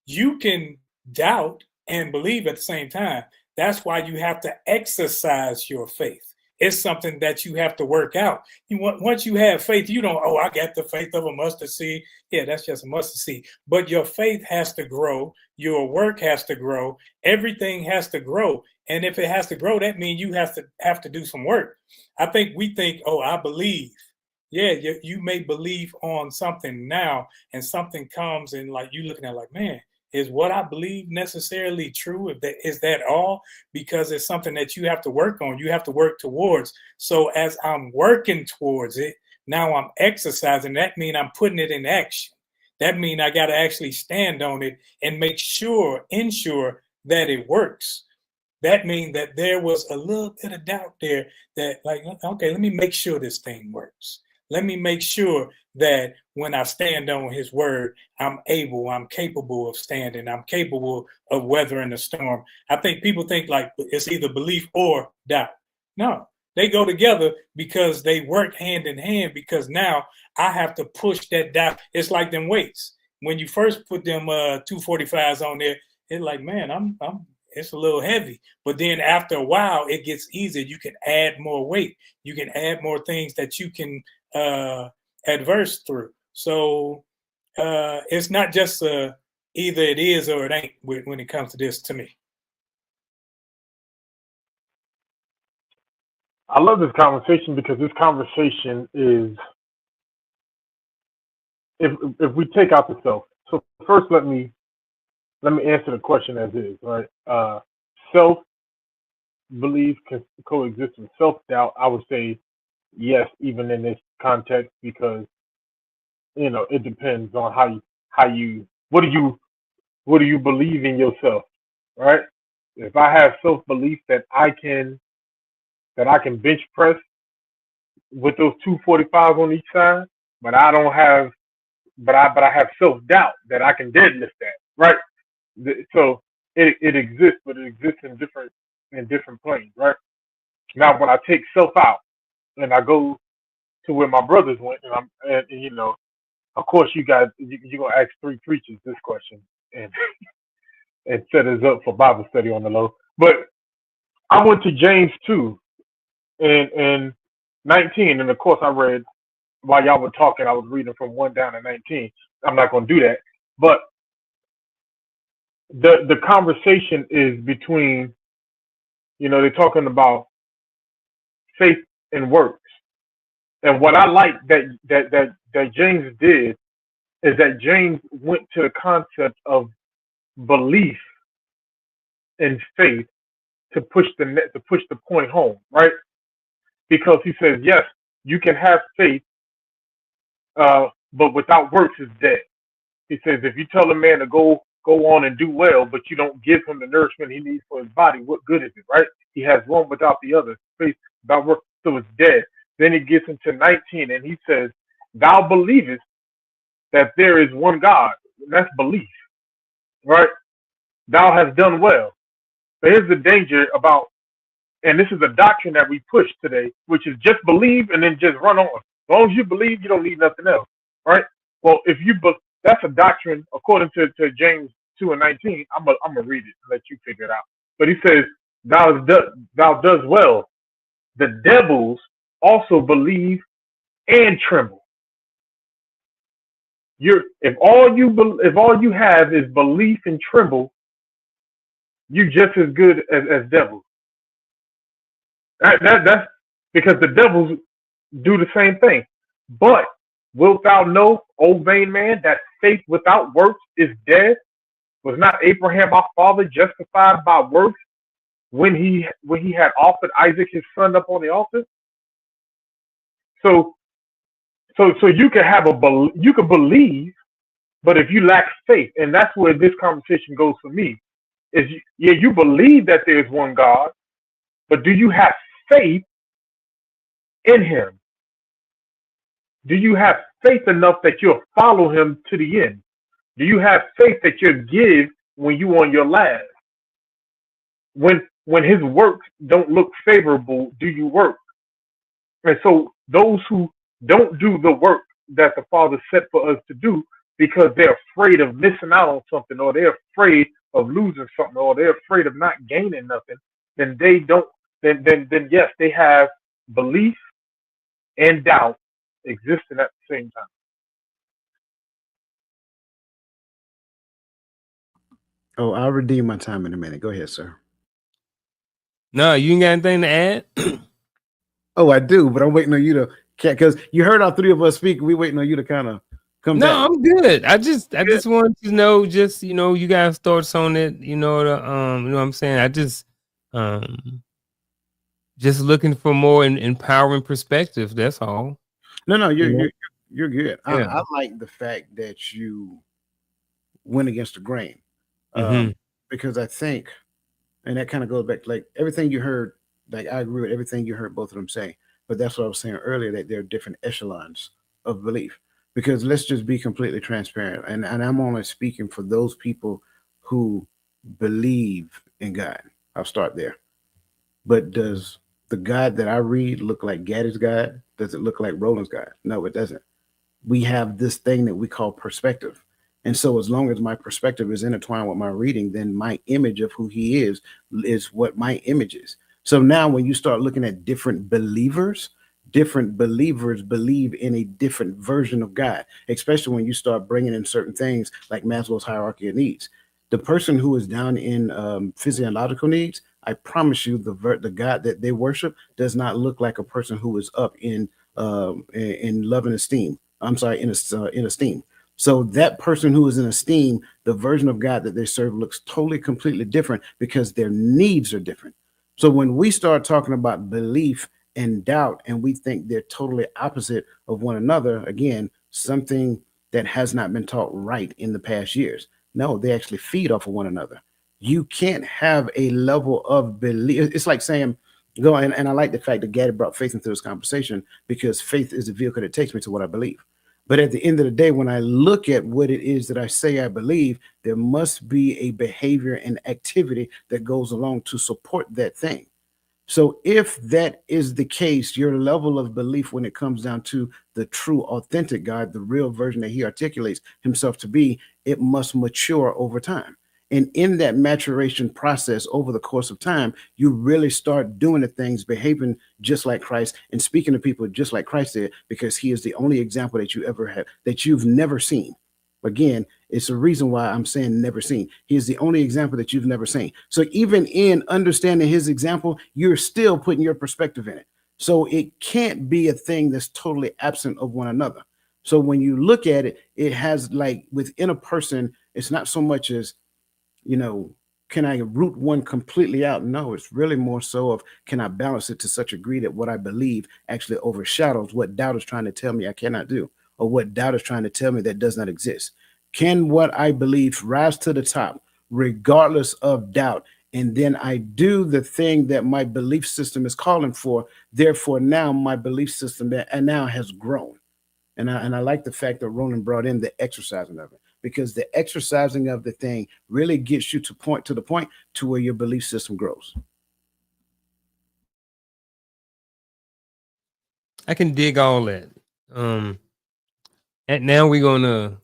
you can doubt and believe at the same time. That's why you have to exercise your faith. It's something that you have to work out. Once you have faith, you don't, I got the faith of a mustard seed. Yeah, that's just a mustard seed. But your faith has to grow. Your work has to grow. Everything has to grow. And if it has to grow, that means you have to do some work. I think we think, I believe. Yeah, you may believe on something now, and something comes and like you looking at like, man, is what I believe necessarily true? Is that all? Because it's something that you have to work on. You have to work towards. So as I'm working towards it, now I'm exercising. That means I'm putting it in action. That means I got to actually stand on it and ensure that it works. That means that there was a little bit of doubt there that like, okay, let me make sure this thing works. Let me make sure that when I stand on his word, I'm capable of standing. I'm capable of weathering the storm. I think people think like it's either belief or doubt. No, they go together because they work hand in hand, because now I have to push that doubt. It's like them weights. When you first put them 245s on there, it's like, man, it's a little heavy. But then after a while, it gets easier. You can add more weight. You can add more things that you can adverse through. So it's not just either it is or it ain't when it comes to this, to me. I love this conversation because this conversation is, if we take out the self. So first, let me answer the question as is, right? Self belief can coexist with self doubt. I would say yes, even in this context, because it depends on what do you believe in yourself, right? If I have self belief that I can bench press with those 245s on each side, but I don't have, but I have self-doubt that I can deadlift that, right? So it exists, but it exists in different planes, right? Now, when I take self out and I go to where my brothers went, and you know, of course, you guys, you're gonna ask three preachers this question and and set us up for Bible study on the low. But I went to James 2 and 19, and of course, I read while y'all were talking. I was reading from 1 down to 19. I'm not gonna do that, but the conversation is between, you know, they're talking about faith and works. And what I like that James did is that James went to the concept of belief and faith to push the point home, right? Because he says, yes, you can have faith, but without works is dead. He says, if you tell a man to go on and do well, but you don't give him the nourishment he needs for his body, what good is it, right? He has one without the other. Faith without work, so it's dead. Then he gets into 19 and he says, thou believest that there is one God. And that's belief, right? Thou hast done well. But here's the danger about, and this is a doctrine that we push today, which is just believe and then just run on. As long as you believe, you don't need nothing else, right? Well, that's a doctrine according to James 2 and 19. I'm gonna read it and let you figure it out. But he says, thou does well. The devils also believe and tremble. If all you have is belief and tremble, you're just as good as devils. That's because the devils do the same thing. But wilt thou know, O vain man, that faith without works is dead? Was not Abraham our father justified by works when he had offered Isaac his son up on the altar? So you can you can believe, but if you lack faith, and that's where this conversation goes for me, is you believe that there is one God, but do you have faith in him? Do you have faith enough that you'll follow him to the end? Do you have faith that you'll give when you on your last? When his works don't look favorable, do you work? And so those who don't do the work that the Father set for us to do because they're afraid of missing out on something, or they're afraid of losing something, or they're afraid of not gaining nothing, then they don't. Then yes, they have belief and doubt existing at the same time. Oh, I'll redeem my time in a minute. Go ahead, sir. No, you ain't got anything to add? Oh, I do, but I'm waiting on you to, because you heard all three of us speak. We waiting on you to kind of come No, back. I'm good. I just wanted to know, just, you know, you guys' thoughts on it. You know, you know what I'm saying? I just looking for more empowering perspective. That's all. No, You know? you're good. Yeah. I like the fact that you went against the grain, because I think, and that kind of goes back to like everything you heard. Like I agree with everything you heard both of them say, but that's what I was saying earlier, that there are different echelons of belief. Because let's just be completely transparent, and I'm only speaking for those people who believe in God. I'll start there. But does the God that I read look like Gaddy's God? Does it look like Roland's God? No, it doesn't. We have this thing that we call perspective. And so as long as my perspective is intertwined with my reading, then my image of who he is what my image is. So now when you start looking at different believers believe in a different version of God, especially when you start bringing in certain things like Maslow's hierarchy of needs. The person who is down in physiological needs, I promise you the God that they worship does not look like a person who is up in love and esteem. I'm sorry, in esteem. So that person who is in esteem, the version of God that they serve looks totally, completely different because their needs are different. So when we start talking about belief and doubt, and we think they're totally opposite of one another, again, something that has not been taught right in the past years. No, they actually feed off of one another. You can't have a level of belief. It's like saying, and I like the fact that Gaddy brought faith into this conversation, because faith is the vehicle that takes me to what I believe. But at the end of the day, when I look at what it is that I say I believe, there must be a behavior and activity that goes along to support that thing. So if that is the case, your level of belief when it comes down to the true, authentic God, the real version that he articulates himself to be, it must mature over time. And in that maturation process over the course of time, you really start doing the things, behaving just like Christ and speaking to people just like Christ did, because he is the only example that you ever have, that you've never seen. Again, it's a reason why I'm saying never seen. He is the only example that you've never seen. So even in understanding his example, you're still putting your perspective in it. So it can't be a thing that's totally absent of one another. So when you look at it, it has like within a person, it's not so much as, can I root one completely out? No, it's really more so of, can I balance it to such a degree that what I believe actually overshadows what doubt is trying to tell me I cannot do, or what doubt is trying to tell me that does not exist. Can what I believe rise to the top regardless of doubt? And then I do the thing that my belief system is calling for. Therefore, now my belief system and now has grown. And I like the fact that Roland brought in the exercising of it, because the exercising of the thing really gets you to the point to where your belief system grows. I can dig all that. And now we're gonna,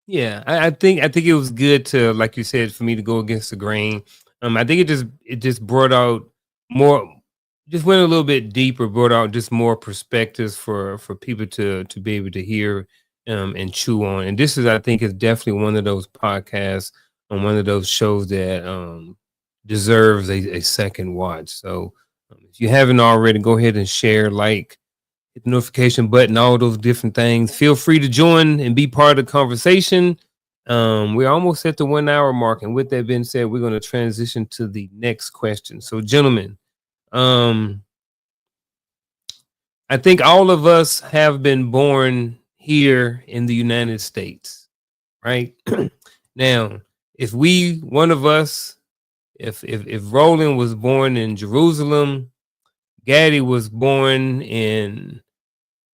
I think it was good to, like you said, for me to go against the grain. I think it just brought out more, just went a little bit deeper, brought out just more perspectives for people to be able to hear and chew on. And this is, I think, is definitely one of those podcasts on one of those shows that deserves a second watch. So if you haven't already, go ahead and share, like, hit the notification button, all those different things. Feel free to join and be part of the conversation. We're almost at the 1 hour mark. And with that being said, we're going to transition to the next question. So, gentlemen, I think all of us have been born here in the United States, right? Now, if one of us, if Roland was born in Jerusalem, Gaddy was born in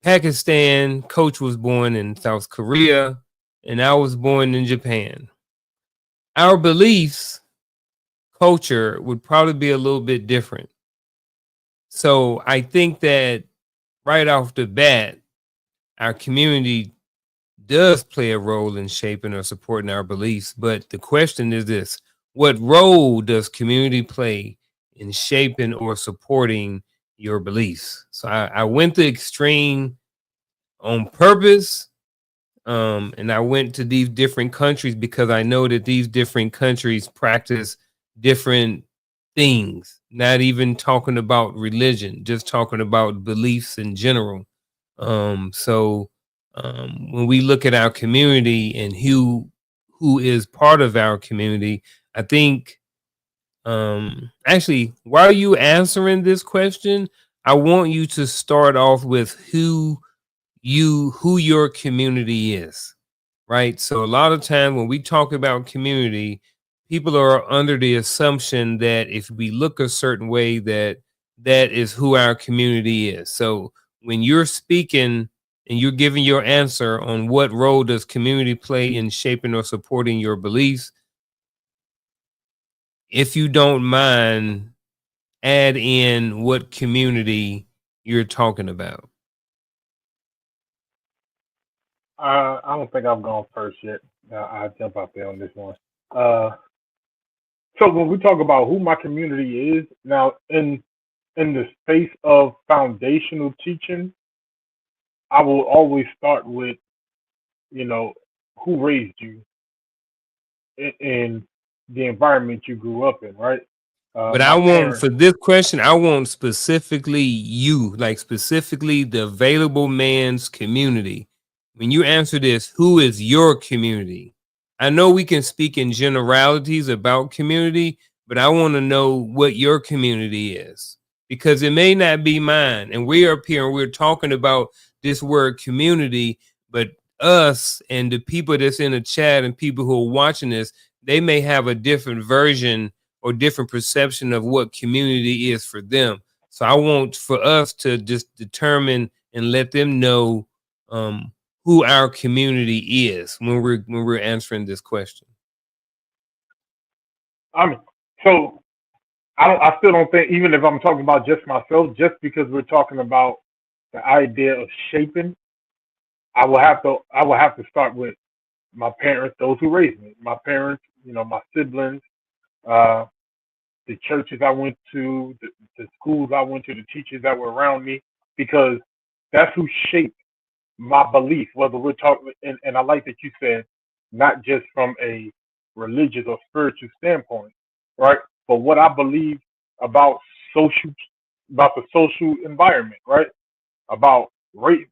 Pakistan, Coach was born in South Korea, and I was born in Japan, our beliefs, culture would probably be a little bit different. So I think that right off the bat, our community does play a role in shaping or supporting our beliefs. But the question is this: what role does community play in shaping or supporting your beliefs? So I went the extreme on purpose. And I went to these different countries because I know that these different countries practice different things, not even talking about religion, just talking about beliefs in general. So when we look at our community and who is part of our community, I think actually, while you answering this question, I want you to start off with who your community is, right? So a lot of times when we talk about community, people are under the assumption that if we look a certain way, that is who our community is. So when you're speaking and you're giving your answer on what role does community play in shaping or supporting your beliefs, if you don't mind, add in what community you're talking about. I don't think I've gone first yet. I'll jump out there on this one. So when we talk about who my community is, now in the space of foundational teaching, I will always start with, who raised you in the environment you grew up in, right? But I want, for this question, I want specifically you, like specifically the available man's community. When you answer this, who is your community? I know we can speak in generalities about community, but I want to know what your community is, because it may not be mine. And we're up here and we're talking about this word community, but us and the people that's in the chat and people who are watching this, they may have a different version or different perception of what community is for them. So I want for us to just determine and let them know who our community is when we're answering this question? So I still don't think, even if I'm talking about just myself, just because we're talking about the idea of shaping, I will have to start with my parents, those who raised me, my parents, my siblings, the churches I went to, the schools I went to, the teachers that were around me, because that's who shaped my belief. Whether we're talking, and I like that you said, not just from a religious or spiritual standpoint, right? But what I believe about the social environment, right? About race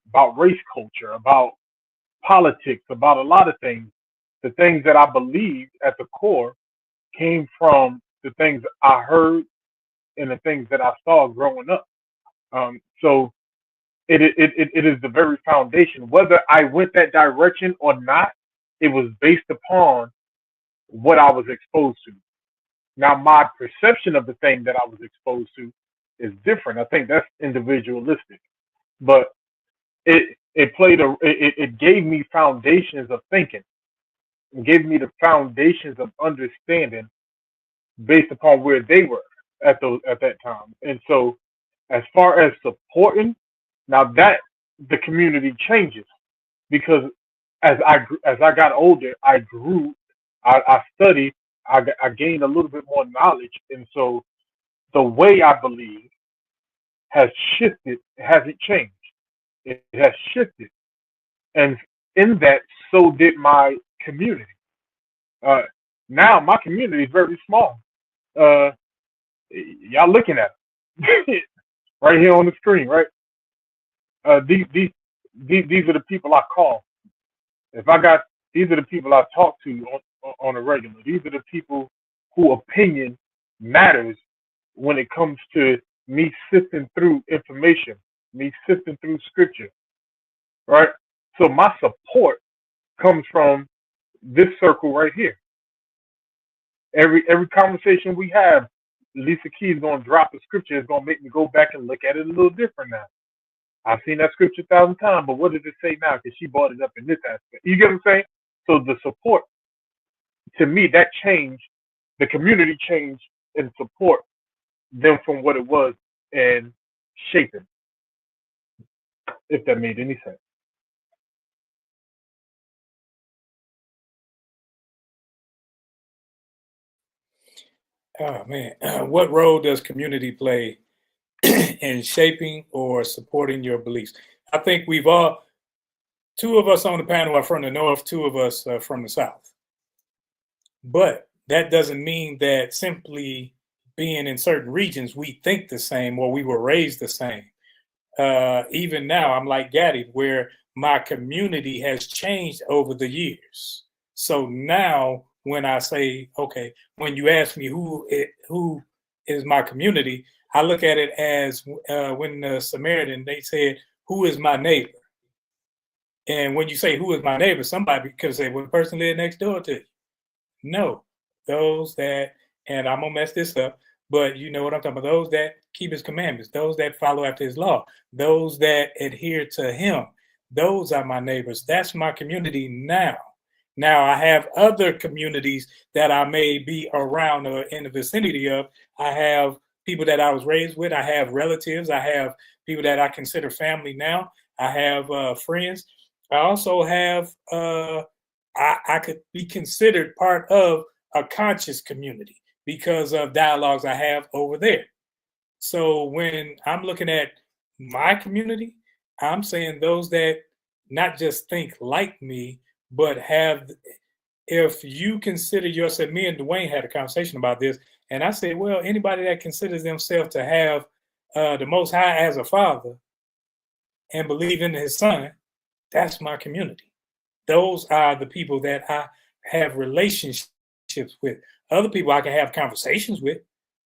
culture, about politics, about a lot of things. The things that I believed at the core came from the things I heard and the things that I saw growing up. So it is the very foundation. Whether I went that direction or not, it was based upon what I was exposed to. Now, my perception of the thing that I was exposed to is different. I think that's individualistic, but it gave me foundations of thinking. It gave me the foundations of understanding based upon where they were at that time. And so, as far as supporting, now that the community changes, because as I got older, I grew, I studied, I gained a little bit more knowledge, and so the way I believe has shifted. It hasn't changed. It has shifted, and in that, so did my community. Now my community is very small. Y'all looking at it right here on the screen, right? These are the people I call. These are the people I talk to on a regular. These are the people who opinion matters when it comes to me sifting through information, me sifting through scripture, right? So my support comes from this circle right here. Every conversation we have, Lisa Key is going to drop a scripture. It's going to make me go back and look at it a little different now. I've seen that scripture 1,000 times, but what does it say now? Because she brought it up in this aspect. You get what I'm saying? So the support, to me, that changed. The community changed in support them from what it was and shaping, if that made any sense. Oh man, what role does community play in shaping or supporting your beliefs? I think two of us on the panel are from the North, two of us are from the South. But that doesn't mean that simply being in certain regions, we think the same or we were raised the same. Even now, I'm like Gaddy, where my community has changed over the years. So now when I say, okay, when you ask me who is my community, I look at it as when the Samaritan, they said, who is my neighbor? And when you say, who is my neighbor, somebody could say, well, the person live next door to you. No, those that, and I'm going to mess this up, but you know what I'm talking about, those that keep his commandments, those that follow after his law, those that adhere to him, those are my neighbors. That's my community now. Now, I have other communities that I may be around or in the vicinity of. I have people that I was raised with. I have relatives. I have people that I consider family now. I have friends. I also have, I could be considered part of a conscious community because of dialogues I have over there. So when I'm looking at my community, I'm saying those that not just think like me, but have, if you consider yourself, me and Dwayne had a conversation about this, and I said, well, anybody that considers themselves to have the Most High as a father and believe in his son, that's my community. Those are the people that I have relationships with. Other people I can have conversations with,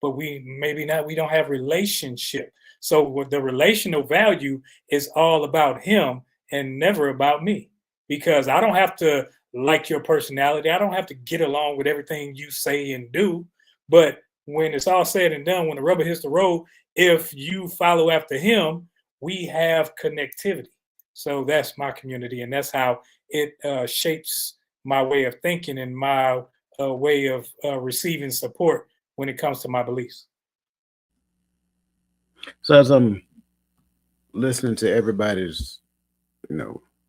but we don't have relationship. So the relational value is all about him and never about me, because I don't have to like your personality. I don't have to get along with everything you say and do. But when it's all said and done, when the rubber hits the road, if you follow after him, we have connectivity. So that's my community, and that's how it shapes my way of thinking and my way of receiving support when it comes to my beliefs. So as I'm listening to everybody's,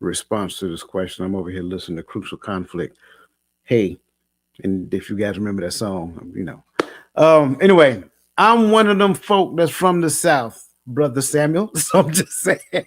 response to this question, I'm over here listening to Crucial Conflict. Hey, and if you guys remember that song, Anyway, I'm one of them folk that's from the South, Brother Samuel. So I'm just saying.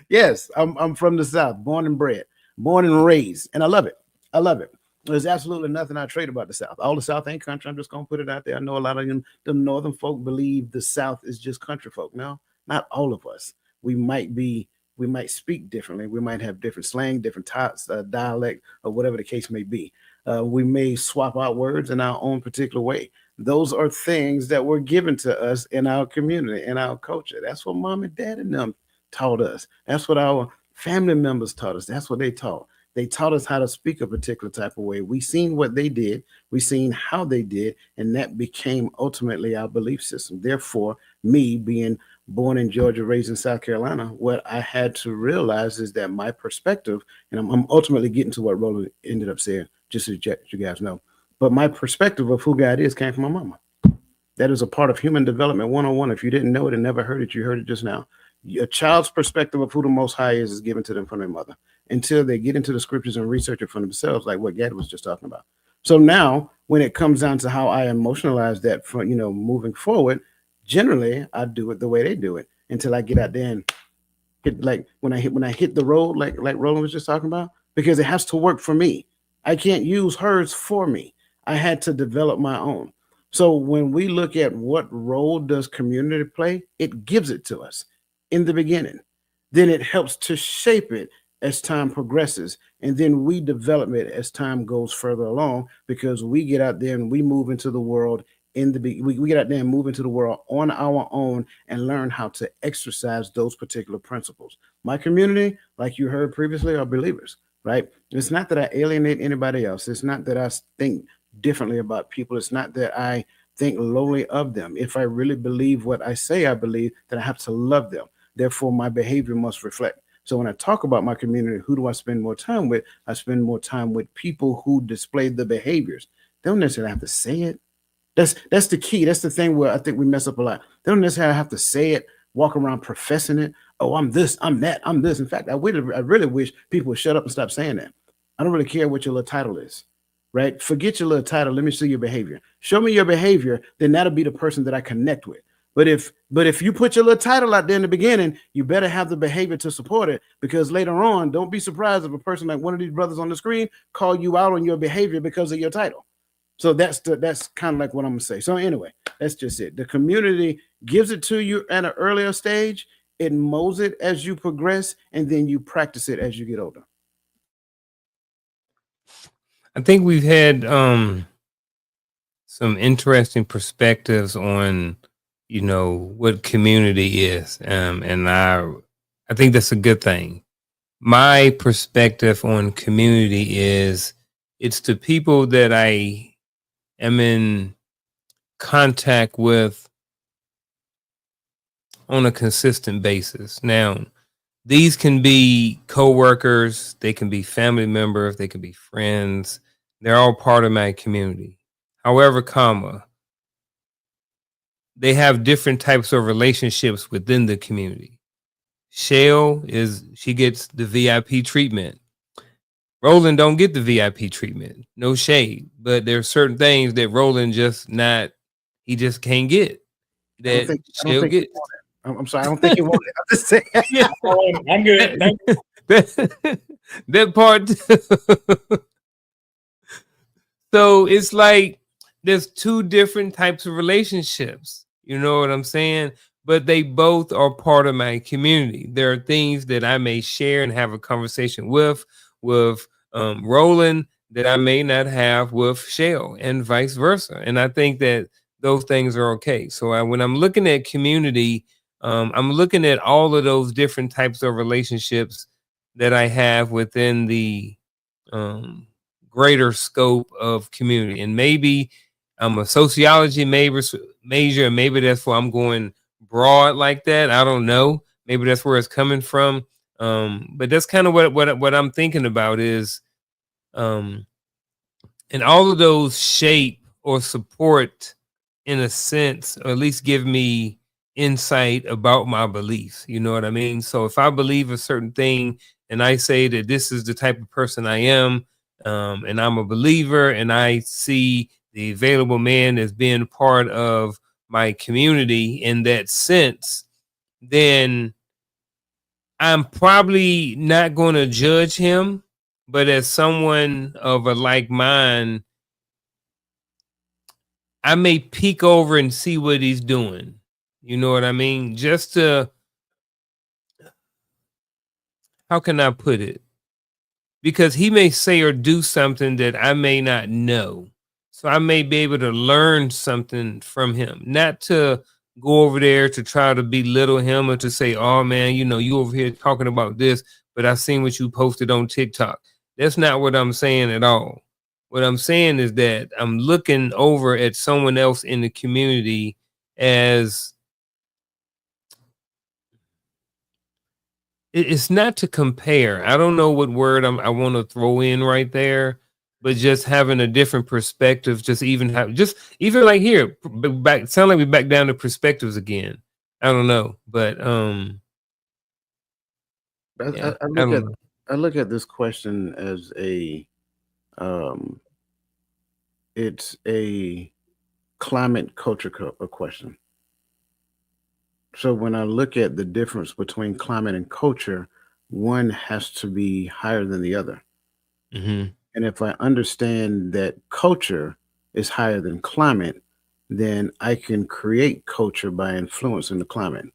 Yes, I'm from the South, born and bred, born and raised, and I love it. I love it. There's absolutely nothing I trade about the South. All the South ain't country. I'm just gonna put it out there. I know a lot of them northern folk believe the South is just country folk. No, not all of us. We might speak differently. We might have different slang, different types, dialect, or whatever the case may be. We may swap out words in our own particular way. Those are things that were given to us in our community, in our culture. That's what mom and dad and them taught us. That's what our family members taught us. That's what they taught. They taught us how to speak a particular type of way. We seen what they did. We seen how they did, and that became ultimately our belief system. Therefore, me being born in Georgia, raised in South Carolina, what I had to realize is that my perspective, and I'm ultimately getting to what Roland ended up saying, just so you guys know, but my perspective of who God is came from my mama. That is a part of human development 101. If you didn't know it and never heard it, you heard it just now. A child's perspective of who the Most High is given to them from their mother until they get into the scriptures and research it for themselves, like what Gad was just talking about. So now, when it comes down to how I emotionalize that for moving forward, generally I do it the way they do it until I get out there and hit, like when I hit the road, like Roland was just talking about, because it has to work for me. I can't use hers for me. I had to develop my own. So when we look at what role does community play, it gives it to us in the beginning. Then it helps to shape it as time progresses. And then we develop it as time goes further along, because we get out there and we move into the world we get out there and move into the world on our own and learn how to exercise those particular principles. My community, like you heard previously, are believers, right? It's not that I alienate anybody else. It's not that I think differently about people. It's not that I think lowly of them. If I really believe what I say I believe, then I have to love them. Therefore, my behavior must reflect. So when I talk about my community, who do I spend more time with? I spend more time with people who display the behaviors. They don't necessarily have to say it. That's the key. That's the thing where I think we mess up a lot. They don't necessarily have to say it, walk around professing it. Oh, I'm this, I'm that, I'm this. In fact, I really wish people would shut up and stop saying that. I don't really care what your little title is, right? Forget your little title. Let me see your behavior. Show me your behavior, then that'll be the person that I connect with. But if you put your little title out there in the beginning, you better have the behavior to support it, because later on, don't be surprised if a person like one of these brothers on the screen call you out on your behavior because of your title. So that's kind of like what I'm gonna say. So anyway, that's just it. The community gives it to you at an earlier stage. It molds it as you progress, and then you practice it as you get older. I think we've had some interesting perspectives on, what community is, and I think that's a good thing. My perspective on community is it's the people that I am in contact with on a consistent basis. Now, these can be coworkers, they can be family members, they can be friends. They're all part of my community. However, they have different types of relationships within the community. Shell she gets the VIP treatment. Roland don't get the VIP treatment. No shade, but there's certain things that Roland he just can't get. That Shell gets. I'm sorry, I don't think you want it. I'm just saying. Yeah. I'm good. Thank you. that part. So it's like there's two different types of relationships. You know what I'm saying? But they both are part of my community. There are things that I may share and have a conversation with Roland that I may not have with Shell, and vice versa. And I think that those things are okay. So when I'm looking at community, I'm looking at all of those different types of relationships that I have within the greater scope of community. And maybe I'm a sociology major, and maybe that's why I'm going broad like that. I don't know. maybe that's where it's coming from. But that's kind of what I'm thinking about is, and all of those shape or support, in a sense, or at least give me insight about my beliefs. You know what I mean? So if I believe a certain thing and I say that this is the type of person I am, and I'm a believer, and I see the available man as being part of my community in that sense, then I'm probably not going to judge him. But as someone of a like mind, I may peek over and see what he's doing. You know what I mean? Just to, how can I put it? Because he may say or do something that I may not know. So I may be able to learn something from him, not to go over there to try to belittle him or to say, oh man, you know, you over here talking about this, but I seen what you posted on TikTok. That's not what I'm saying at all. What I'm saying is that I'm looking over at someone else in the community as, it's not to compare. I don't know what word I want to throw in right there, but just having a different perspective, just even like here, back, sound like we back down to perspectives again. I don't know, but yeah, I look at this question as it's a climate culture question. So when I look at the difference between climate and culture, one has to be higher than the other. Mhm. And if I understand that culture is higher than climate, then I can create culture by influencing the climate.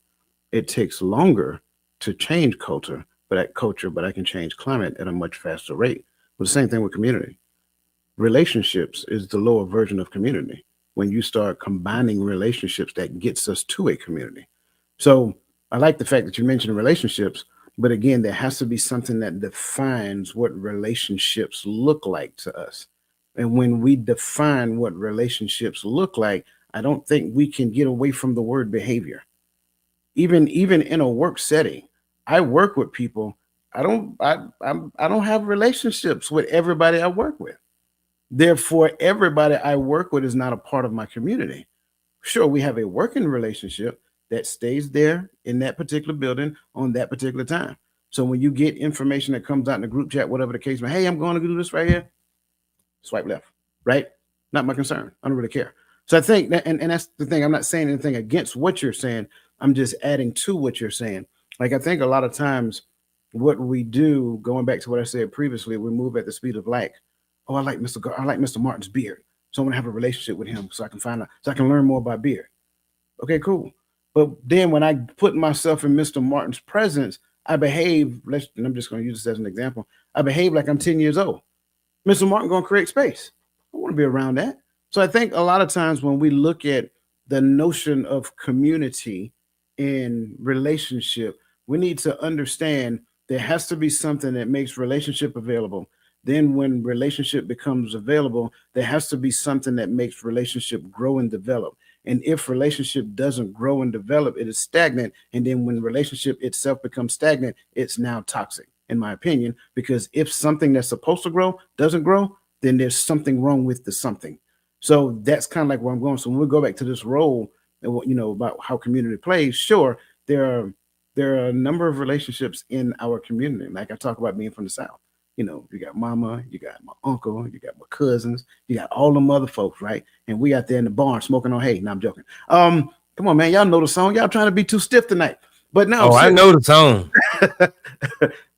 It takes longer to change culture, but I can change climate at a much faster rate. But the same thing with community. Relationships is the lower version of community. When you start combining relationships, that gets us to a community. So I like the fact that you mentioned relationships, but again, there has to be something that defines what relationships look like to us. And when we define what relationships look like, I don't think we can get away from the word behavior. Even in a work setting, I work with people. I don't have relationships with everybody I work with. Therefore, everybody I work with is not a part of my community. Sure, we have a working relationship that stays there in that particular building on that particular time. So when you get information that comes out in the group chat, whatever the case, hey, I'm going to do this right here, swipe left, right? Not my concern. I don't really care. So I think that, and that's the thing. I'm not saying anything against what you're saying. I'm just adding to what you're saying. Like, I think a lot of times what we do, going back to what I said previously, we move at the speed of light. Oh, I like Mr. Martin's beard. So I want to have a relationship with him so I can find out, so I can learn more about beard. Okay, cool. But then when I put myself in Mr. Martin's presence, I behave, and I'm just going to use this as an example. I behave like I'm 10 years old. Mr. Martin going to create space. I want to be around that. So I think a lot of times when we look at the notion of community in relationship, we need to understand there has to be something that makes relationship available. Then when relationship becomes available, there has to be something that makes relationship grow and develop. And if relationship doesn't grow and develop, it is stagnant. And then when relationship itself becomes stagnant, it's now toxic, in my opinion, because if something that's supposed to grow doesn't grow, then there's something wrong with the something. So that's kind of like where I'm going. So when we go back to this role, about how community plays, sure, there are a number of relationships in our community. Like I talk about being from the South. You got mama, you got my uncle, you got my cousins, you got all them other folks, right? And we out there in the barn smoking on hay. No, I'm joking. Come on, man. Y'all know the song. Y'all trying to be too stiff tonight. But no, I know the song.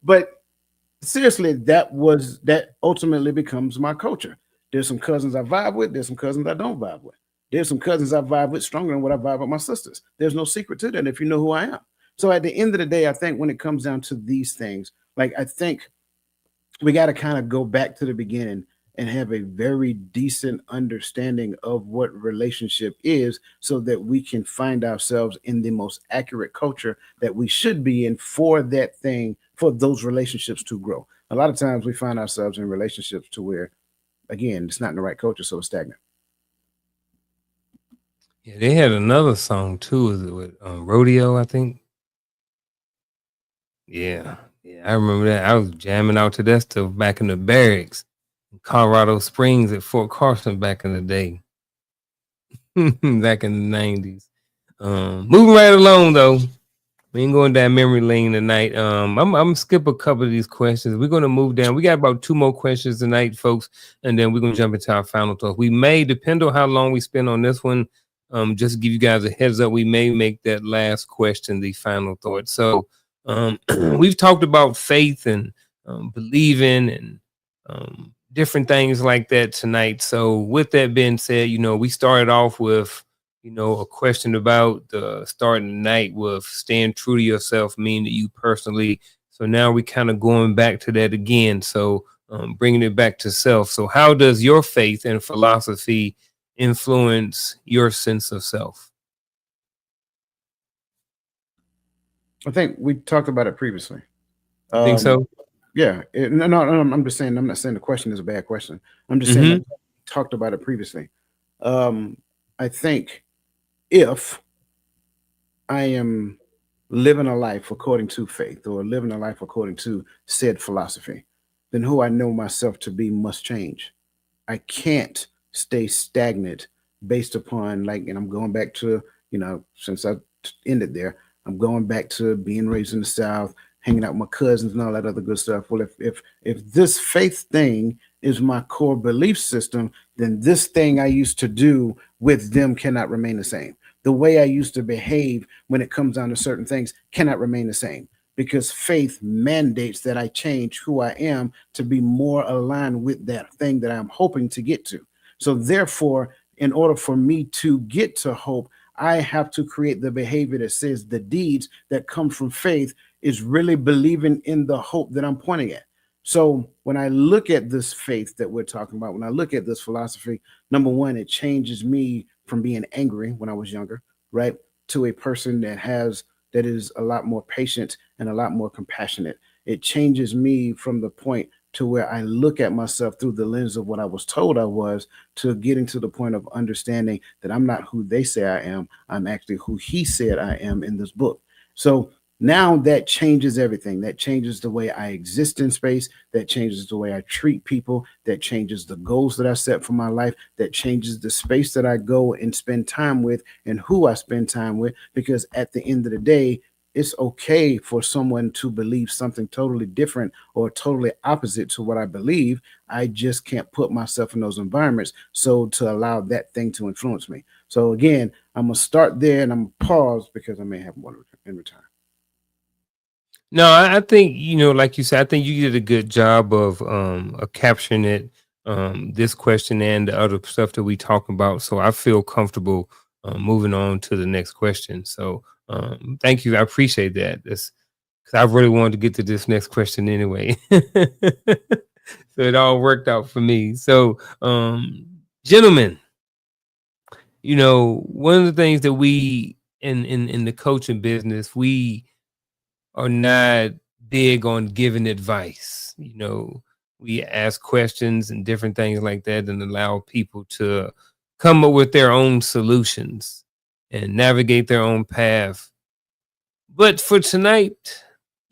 But seriously, that ultimately becomes my culture. There's some cousins I vibe with, there's some cousins I don't vibe with. There's some cousins I vibe with stronger than what I vibe with my sisters. There's no secret to that if you know who I am. So at the end of the day, I think when it comes down to these things, like I think we got to kind of go back to the beginning and have a very decent understanding of what relationship is so that we can find ourselves in the most accurate culture that we should be in for that thing, for those relationships to grow. A lot of times we find ourselves in relationships to where, again, it's not in the right culture, so it's stagnant. Yeah, they had another song too. Is it with Rodeo, I think? Yeah. I remember that. I was jamming out to that stuff back in the barracks in Colorado Springs at Fort Carson back in the day, back in the 90s. Moving right along though. We ain't going down memory lane tonight. I'm gonna skip a couple of these questions. We're gonna move down. We got about 2 more questions tonight, folks, and then we're gonna jump into our final thoughts. We may, depend on how long we spend on this one. Just to give you guys a heads up, we may make that last question the final thought. So, we've talked about faith and believing and different things like that tonight. So, with that being said, we started off with a question about starting the night with staying true to yourself, meaning to you personally. So now we kind of going back to that again. So bringing it back to self. So how does your faith and philosophy influence your sense of self? I think we talked about it previously. I think so. Yeah. No, I'm just saying, I'm not saying the question is a bad question. I'm just saying that we talked about it previously. I think if I am living a life according to faith or living a life according to said philosophy, then who I know myself to be must change. I can't stay stagnant based upon and I'm going back to, since I ended there, I'm going back to being raised in the South, hanging out with my cousins and all that other good stuff. Well, if this faith thing is my core belief system, then this thing I used to do with them cannot remain the same. The way I used to behave when it comes down to certain things cannot remain the same, because faith mandates that I change who I am to be more aligned with that thing that I'm hoping to get to. So therefore, in order for me to get to hope, I have to create the behavior that says the deeds that come from faith is really believing in the hope that I'm pointing at. So when I look at this faith that we're talking about, when I look at this philosophy, number one, it changes me from being angry when I was younger, right, to a person that is a lot more patient and a lot more compassionate. It changes me from the point to where I look at myself through the lens of what I was told I was, to getting to the point of understanding that I'm not who they say I am. I'm actually who he said I am in this book. So now that changes everything. That changes the way I exist in space. That changes the way I treat people. That changes the goals that I set for my life. That changes the space that I go and spend time with and who I spend time with. Because at the end of the day, it's okay for someone to believe something totally different or totally opposite to what I believe. I just can't put myself in those environments so to allow that thing to influence me. So again, I'm going to start there and I'm going to pause because I may have one in return. No, I think, like you said, I think you did a good job of capturing it, this question and the other stuff that we talk about. So I feel comfortable moving on to the next question. So thank you. I appreciate that. Because I really wanted to get to this next question anyway. So it all worked out for me. So, gentlemen, one of the things that we in the coaching business, we are not big on giving advice. We ask questions and different things like that and allow people to come up with their own solutions and navigate their own path. But for tonight,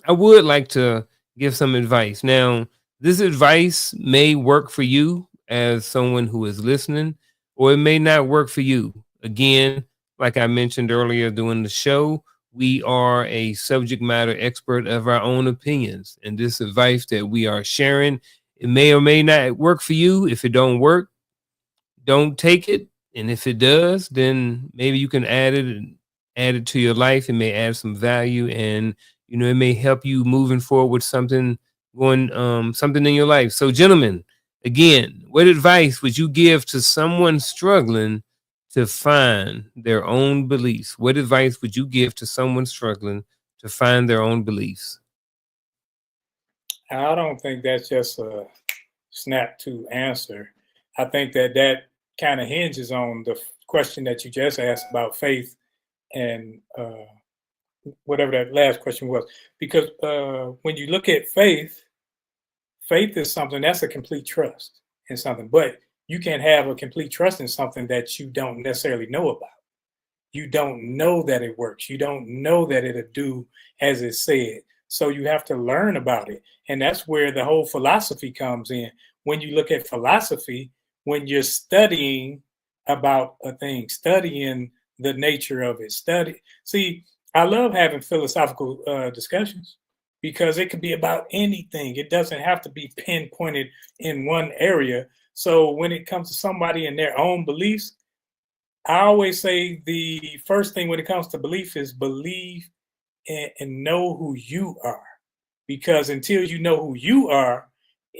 I would like to give some advice. Now, this advice may work for you as someone who is listening, or it may not work for you. Again, like I mentioned earlier during the show, we are a subject matter expert of our own opinions, and this advice that we are sharing, it may or may not work for you. If it don't work, don't take it. And if it does, then maybe you can add it to your life. It may add some value, and it may help you moving forward with something in your life. So, gentlemen, again, what advice would you give to someone struggling to find their own beliefs? What advice would you give to someone struggling to find their own beliefs? I don't think that's just a snap to answer. I think that kind of hinges on the question that you just asked about faith and whatever that last question was. Because when you look at faith is something that's a complete trust in something, but you can have a complete trust in something that you don't necessarily know about. You don't know that it works. You don't know that it'll do as it said. So you have to learn about it. And that's where the whole philosophy comes in. When you look at philosophy, when you're studying about a thing, studying the nature of it, see, I love having philosophical discussions because it could be about anything. It doesn't have to be pinpointed in one area. So when it comes to somebody and their own beliefs, I always say the first thing when it comes to belief is believe and know who you are. Because until you know who you are,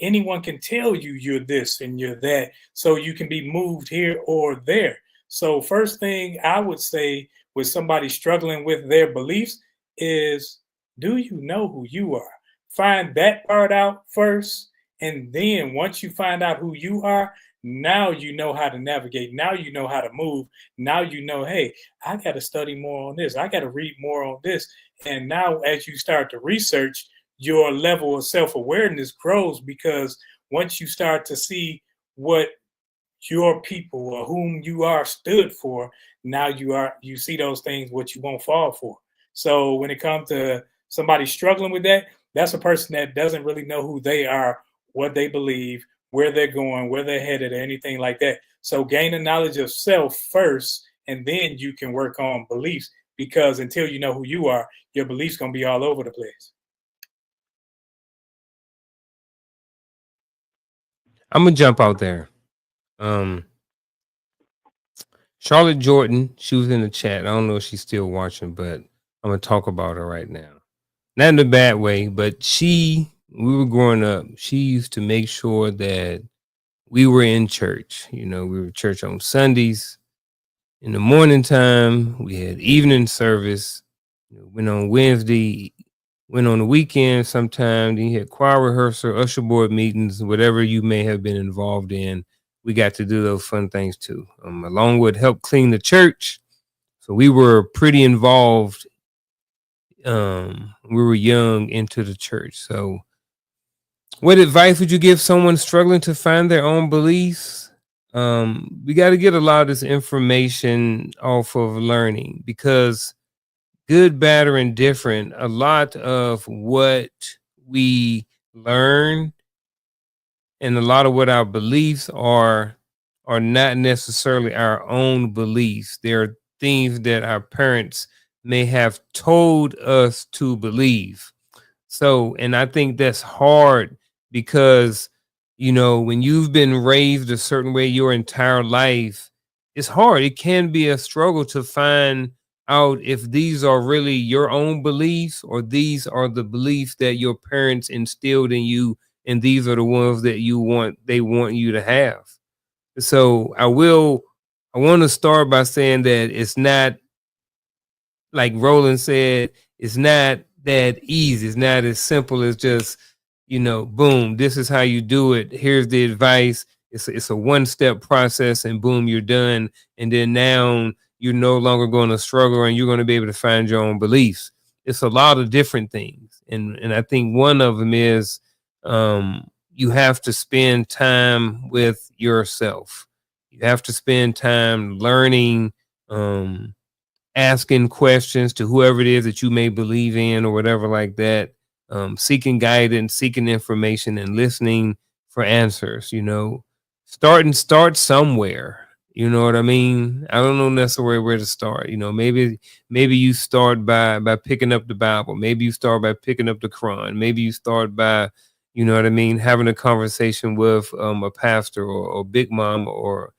anyone can tell you you're this and you're that. So you can be moved here or there. So, first thing I would say with somebody struggling with their beliefs is, do you know who you are? Find that part out first. And then once you find out who you are, now you know how to navigate. Now you know how to move. Now you know, hey, I got to study more on this. I got to read more on this. And now, as you start to research, your level of self-awareness grows, because once you start to see what your people or whom you are stood for, now you see those things what you won't fall for. So when it comes to somebody struggling with that, that's a person that doesn't really know who they are, what they believe, where they're going, where they're headed, or anything like that. So gain a knowledge of self first, and then you can work on beliefs, because until you know who you are, your beliefs gonna be all over the place. I'm gonna jump out there. Charlotte Jordan, she was in the chat. I don't know if she's still watching, but I'm gonna talk about her right now. Not in a bad way, but we were growing up, she used to make sure that we were in church. You know, we were church on Sundays. In the morning time, we had evening service. Went on Wednesday, went on the weekend sometime. Then you had choir rehearsal, usher board meetings, whatever you may have been involved in. We got to do those fun things too, along with help clean the church. So we were pretty involved. We were young into the church. So what advice would you give someone struggling to find their own beliefs? We got to get a lot of this information off of learning, because good, bad, or indifferent, a lot of what we learn and a lot of what our beliefs are not necessarily our own beliefs. They're things that our parents may have told us to believe. So, and I think that's hard, because, you know, when you've been raised a certain way your entire life, it's hard. It can be a struggle to find out if these are really your own beliefs, or these are the beliefs that your parents instilled in you, and these are the ones that they want you to have. So I want to start by saying that it's not, like Roland said, it's not that easy. It's not as simple as just, you know, boom, this is how you do it. Here's the advice. It's a one-step process, and boom, you're done. And then now you're no longer going to struggle, and you're going to be able to find your own beliefs. It's a lot of different things. And I think one of them is you have to spend time with yourself. You have to spend time learning, asking questions to whoever it is that you may believe in or whatever like that, seeking guidance, seeking information, and listening for answers. You know, start somewhere. You know what I mean? I don't know necessarily where to start. You know, maybe you start by picking up the Bible. Maybe you start by picking up the Quran. Maybe you start by, you know what I mean, having a conversation with a pastor or big mom, or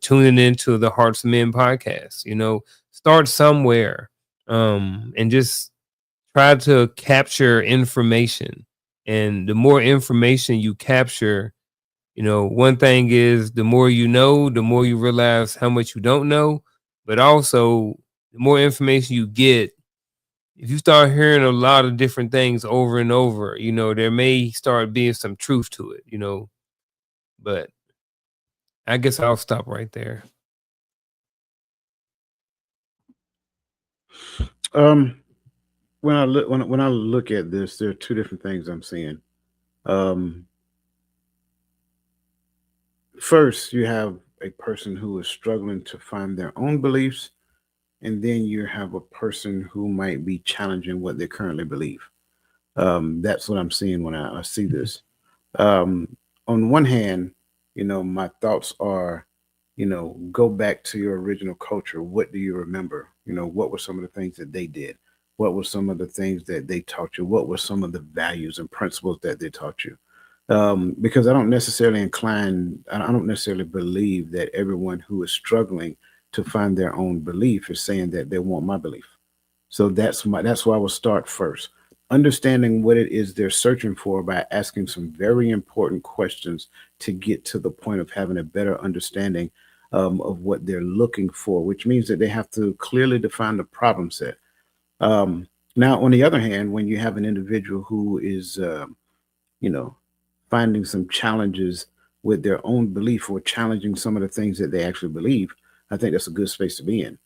tuning into the Hearts of Men podcast. You know, start somewhere, and just try to capture information. And the more information you capture, you know, one thing is, the more you know, the more you realize how much you don't know. But also, the more information you get, if you start hearing a lot of different things over and over, you know, there may start being some truth to it, you know. But I guess I'll stop right there. When I look at this, there are two different things I'm seeing. First, you have a person who is struggling to find their own beliefs, and then you have a person who might be challenging what they currently believe. That's what I'm seeing when I see this. On one hand, my thoughts are, go back to your original culture. What do you remember? What were some of the things that they did? What were some of the things that they taught you? What were some of the values and principles that they taught you? Because I don't necessarily believe that everyone who is struggling to find their own belief is saying that they want my belief. So that's why I will start first. Understanding what it is they're searching for by asking some very important questions to get to the point of having a better understanding of what they're looking for, which means that they have to clearly define the problem set. Now, on the other hand, when you have an individual who is, you know, finding some challenges with their own belief or challenging some of the things that they actually believe, I think that's a good space to be in.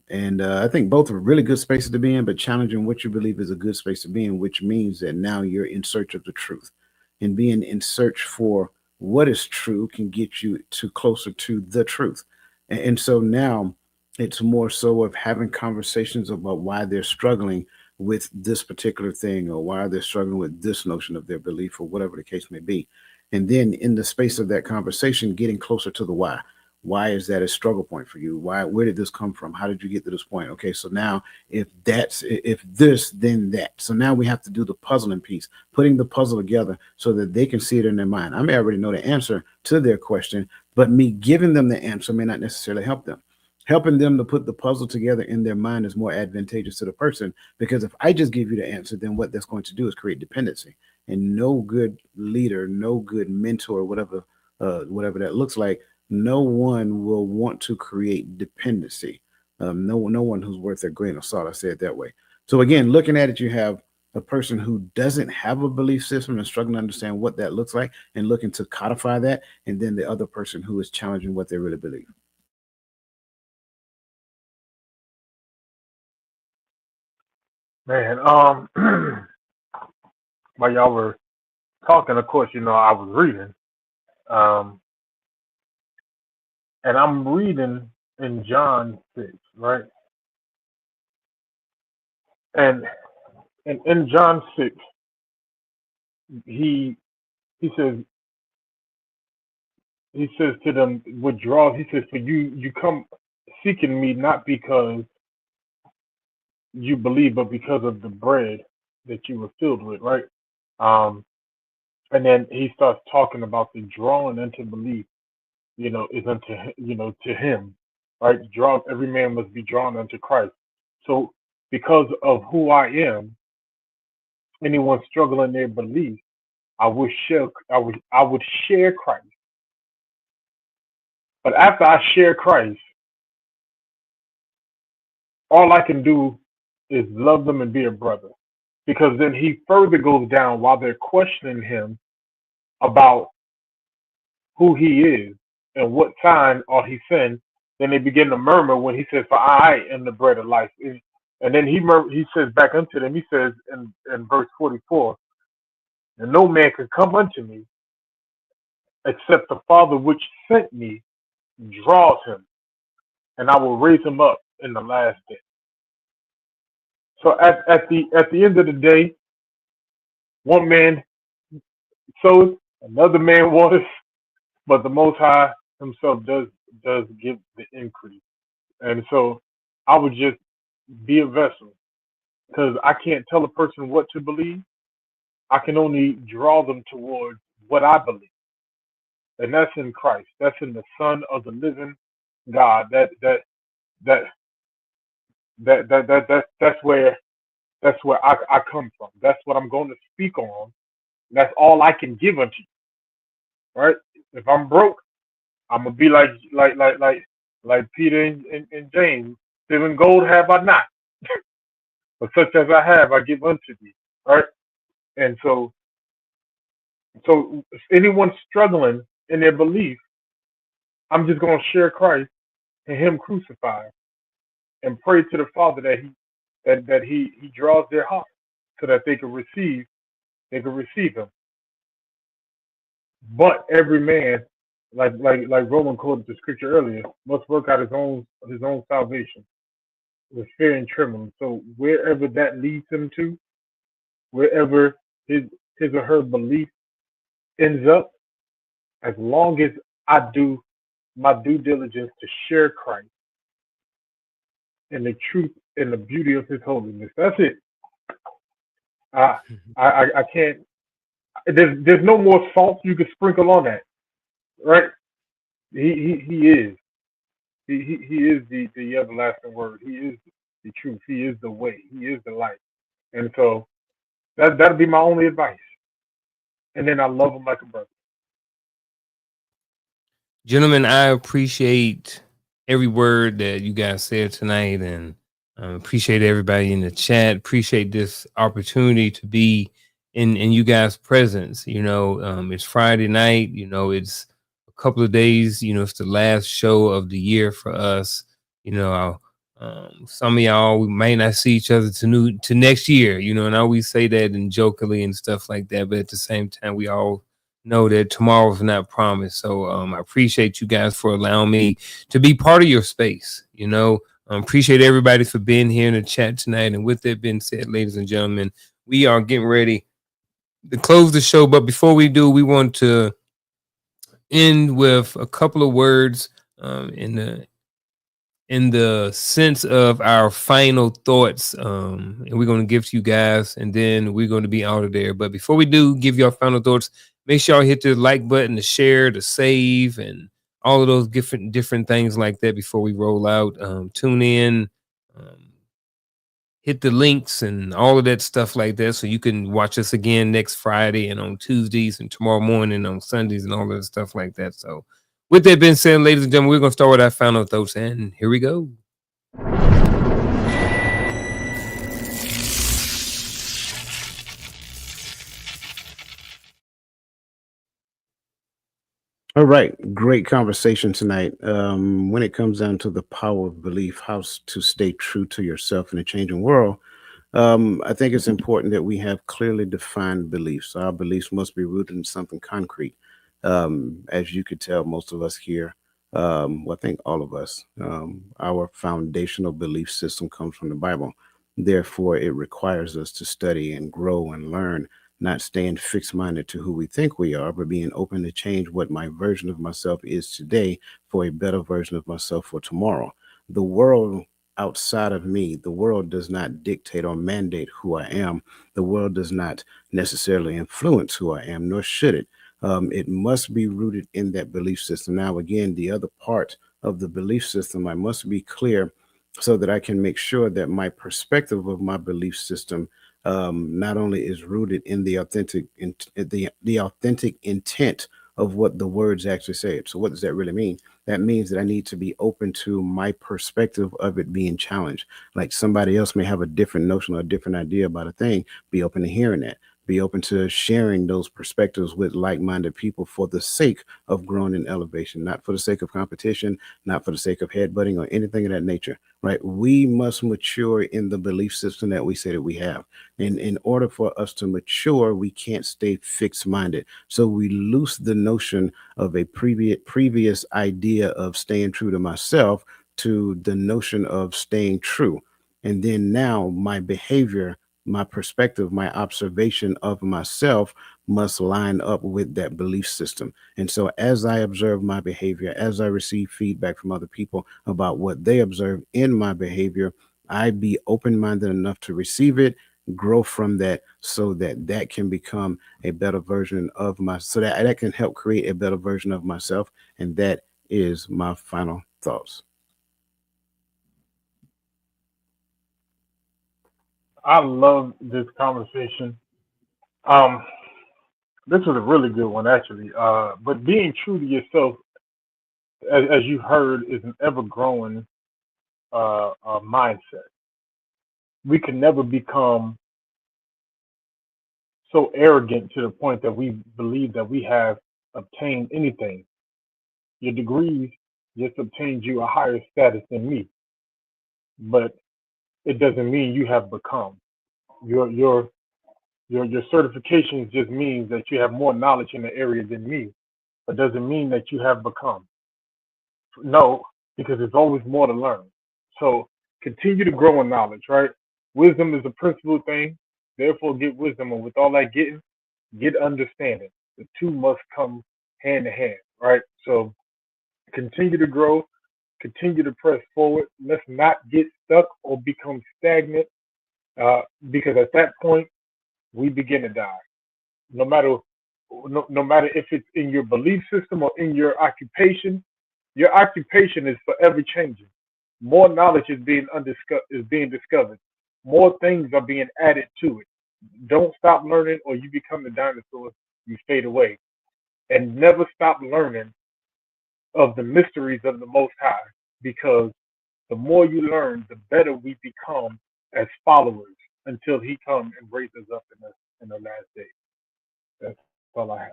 And I think both are really good spaces to be in, but challenging what you believe is a good space to be in, which means that now you're in search of the truth. And being in search for what is true can get you to closer to the truth. And so now it's more so of having conversations about why they're struggling with this particular thing or why they're struggling with this notion of their belief or whatever the case may be. And then in the space of that conversation, getting closer to the why. Why is that a struggle point for you? Where did this come from? How did you get to this point? Okay, so now if this, then that. So now we have to do the puzzling piece, putting the puzzle together so that they can see it in their mind. I may already know the answer to their question, but me giving them the answer may not necessarily help them. Helping them to put the puzzle together in their mind is more advantageous to the person, because if I just give you the answer, then what that's going to do is create dependency. And no good leader, no good mentor, whatever that looks like, no one will want to create dependency. No one who's worth their grain of salt. I say it that way. So again, looking at it, you have a person who doesn't have a belief system and struggling to understand what that looks like and looking to codify that, and then the other person who is challenging what they really believe. Man, while y'all were talking, of course, I was reading, um, and I'm reading in John 6, right? And in John 6, he he says he says to them, withdraw. He says, for you come seeking me not because you believe, but because of the bread that you were filled with, right? Um, and then he starts talking about the drawing into belief, is unto to him, right? Draw every man must be drawn unto Christ. So because of who I am, anyone struggling their belief, I would share Christ. But after I share Christ, all I can do is love them and be a brother. Because then he further goes down while they're questioning him about who he is and what sign ought he send. Then they begin to murmur when he says, for I am the bread of life. And then he says back unto them, he says in verse 44, and no man can come unto me except the Father which sent me draws him, and I will raise him up in the last day. So at the end of the day, one man sows, another man waters, but the Most High Himself does give the increase. And so I would just be a vessel, because I can't tell a person what to believe. I can only draw them towards what I believe, and that's in Christ. That's in the Son of the living God. That's where I come from. That's what I'm going to speak on. That's all I can give unto you, right? If I'm broke, I'm gonna be like Peter and James. Silver and gold have I not, but such as I have, I give unto thee, right? And so if anyone's struggling in their belief, I'm just gonna share Christ and Him crucified, and pray to the Father that He draws their heart so that they can receive Him. But every man, like Roman quoted the scripture earlier, must work out his own salvation with fear and trembling. So wherever that leads him to, wherever his or her belief ends up, as long as I do my due diligence to share Christ and the truth and the beauty of His holiness. That's it. I can't. There's no more salt you can sprinkle on that, right? He is. He is the everlasting word. He is the truth. He is the way. He is the light. And so that'd be my only advice. And then I love him like a brother. Gentlemen, I appreciate every word that you guys said tonight, and appreciate everybody in the chat. Appreciate this opportunity to be in you guys' presence. You know, it's Friday night. You know, it's a couple of days. You know, it's the last show of the year for us. You know, some of y'all, we may not see each other to next year. You know, and I always say that and jokingly and stuff like that, but at the same time, we all know that tomorrow's not promised. So I appreciate you guys for allowing me to be part of your space. You know, appreciate everybody for being here in the chat tonight. And with that being said, ladies and gentlemen, we are getting ready to close the show. But before we do, we want to end with a couple of words in the sense of our final thoughts. And we're going to give to you guys, and then we're going to be out of there. But before we do give you our final thoughts, make sure y'all hit the like button, the share, the save, and all of those different things like that before we roll out. Tune in, hit the links and all of that stuff like that, so you can watch us again next Friday and on Tuesdays and tomorrow morning on Sundays and all of that stuff like that. So with that being said, ladies and gentlemen, we're going to start with our final thoughts, and here we go. All right, great conversation tonight. When it comes down to the power of belief, how to stay true to yourself in a changing world, I think it's important that we have clearly defined beliefs. Our beliefs must be rooted in something concrete. As you could tell, most of us here, well, I think all of us, our foundational belief system comes from the Bible. Therefore, it requires us to study and grow and learn, not staying fixed-minded to who we think we are, but being open to change what my version of myself is today for a better version of myself for tomorrow. The world outside of me, the world does not dictate or mandate who I am. The world does not necessarily influence who I am, nor should it. It must be rooted in that belief system. Now, again, the other part of the belief system, I must be clear so that I can make sure that my perspective of my belief system not only is rooted in the authentic intent of what the words actually say. So what does that really mean? That means that I need to be open to my perspective of it being challenged. Like somebody else may have a different notion or a different idea about a thing. Be open to hearing that. Be open to sharing those perspectives with like-minded people for the sake of growing in elevation, not for the sake of competition, not for the sake of headbutting or anything of that nature, right? We must mature in the belief system that we say that we have. And in order for us to mature, we can't stay fixed-minded. So we lose the notion of a previous idea of staying true to myself to the notion of staying true. And then now my behavior, my perspective, my observation of myself must line up with that belief system. And so as I observe my behavior, as I receive feedback from other people about what they observe in my behavior, I be open-minded enough to receive it, grow from that, so that that can become a better version of so that can help create a better version of myself. And that is my final thoughts. I love this conversation. This was a really good one, actually. But being true to yourself, as you heard, is an ever-growing mindset. We can never become so arrogant to the point that we believe that we have obtained anything. Your degrees just obtained you a higher status than me, but it doesn't mean you have become. Your certifications just means that you have more knowledge in the area than me, but doesn't mean that you have become. No, because there's always more to learn. So continue to grow in knowledge, right? Wisdom is the principal thing. Therefore, get wisdom, and with all that getting, get understanding. The two must come hand in hand, right? So continue to grow, continue to press forward. Let's not get stuck or become stagnant, because at that point we begin to die. No matter if it's in your belief system or in your occupation is forever changing. More knowledge is being discovered. More things are being added to it. Don't stop learning, or you become the dinosaur. You fade away, and never stop learning of the mysteries of the Most High, because the more you learn, the better we become as followers until He comes and raises us up in the last day. That's all I have.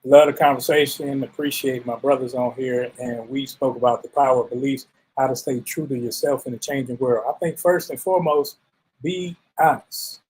Love the conversation. Appreciate my brothers on here, and we spoke about the power of beliefs, how to stay true to yourself in a changing world. I think first and foremost, be honest.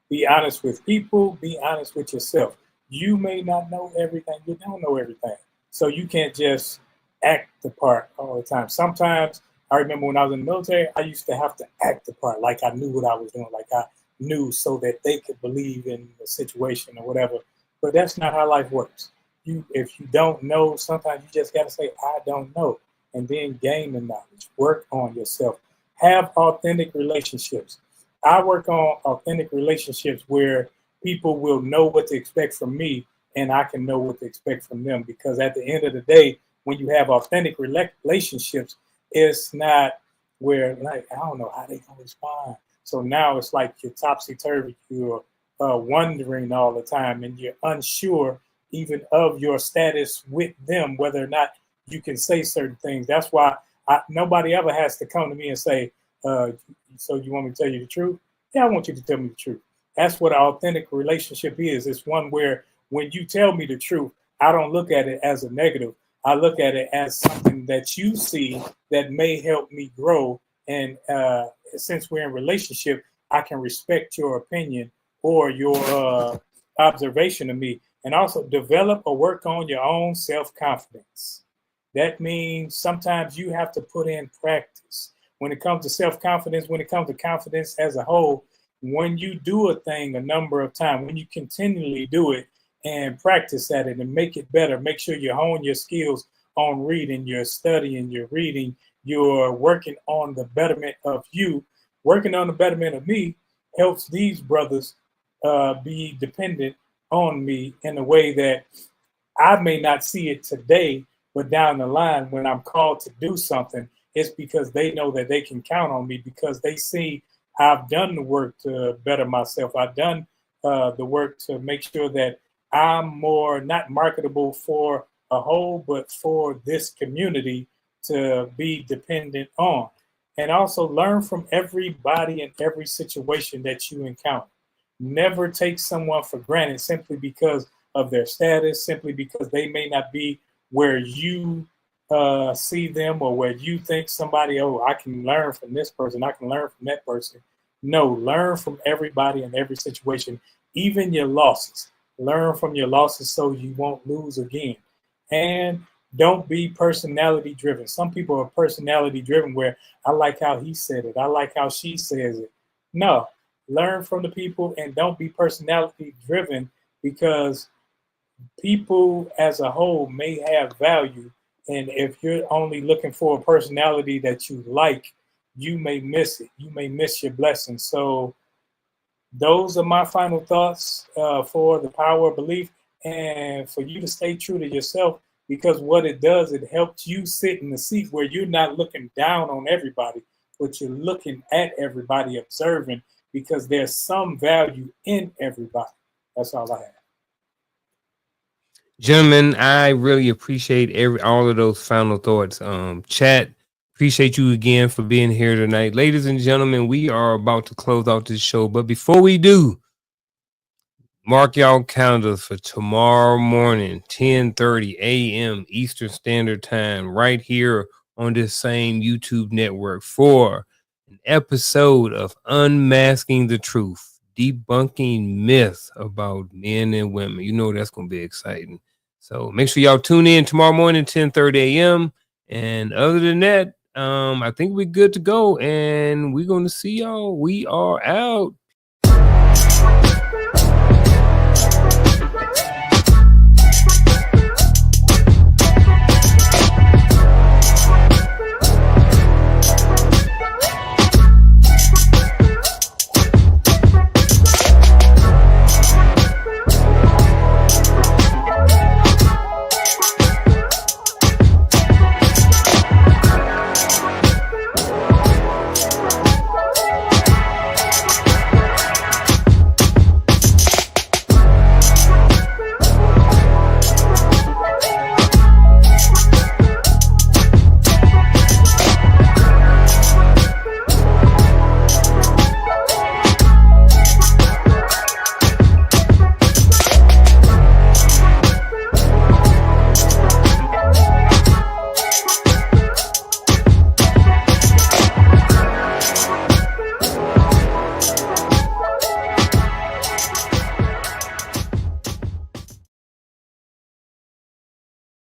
Be honest with people. Be honest with yourself. You may not know everything. You don't know everything, so you can't just act the part all the time. Sometimes I remember when I was in the military, I used to have to act the part, like I knew what I was doing, like I knew, so that they could believe in the situation or whatever. But that's not how life works. If you don't know, sometimes you just got to say, I don't know, and then gain the knowledge. Work on yourself. Have authentic relationships. I work on authentic relationships where people will know what to expect from me, and I can know what to expect from them. Because at the end of the day, when you have authentic relationships, it's not where, like, I don't know how they gonna respond. So now it's like you're topsy-turvy. You're wondering all the time, and you're unsure even of your status with them, whether or not you can say certain things. That's why nobody ever has to come to me and say, so you want me to tell you the truth? Yeah, I want you to tell me the truth. That's what an authentic relationship is. It's one where when you tell me the truth, I don't look at it as a negative. I look at it as something that you see that may help me grow. And since we're in a relationship, I can respect your opinion or your observation of me. And also develop or work on your own self-confidence. That means sometimes you have to put in practice. When it comes to self-confidence, when it comes to confidence as a whole, when you do a thing a number of times, when you continually do it and practice at it and make it better, make sure you hone your skills on reading, you're studying, you're reading, you're working on the betterment of you. Working on the betterment of me helps these brothers be dependent on me in a way that I may not see it today, but down the line when I'm called to do something, it's because they know that they can count on me, because they see I've done the work to better myself. I've done the work to make sure that I'm more not marketable for a whole, but for this community to be dependent on. And also learn from everybody in every situation that you encounter. Never take someone for granted simply because of their status, simply because they may not be where you see them or where you think somebody, oh, I can learn from this person, I can learn from that person. No, learn from everybody in every situation, even your losses. Learn from your losses so you won't lose again. And don't be personality driven. Some people are personality driven where I like how he said it, I like how she says it. No, learn from the people and don't be personality driven, because people as a whole may have value. And if you're only looking for a personality that you like, you may miss it. You may miss your blessing. So those are my final thoughts for the power of belief, and for you to stay true to yourself, because what it does, it helps you sit in the seat where you're not looking down on everybody, but you're looking at everybody, observing, because there's some value in everybody. That's all I have. Gentlemen, I really appreciate all of those final thoughts. Chat, appreciate you again for being here tonight. Ladies and gentlemen, we are about to close out this show. But before we do, mark y'all calendars for tomorrow morning, 10:30 a.m. Eastern Standard Time, right here on this same YouTube network, for an episode of Unmasking the Truth, debunking myths about men and women. You know that's going to be exciting. So make sure y'all tune in tomorrow morning, 10:30 a.m. And other than that, I think we're good to go, and we're going to see y'all. We are out.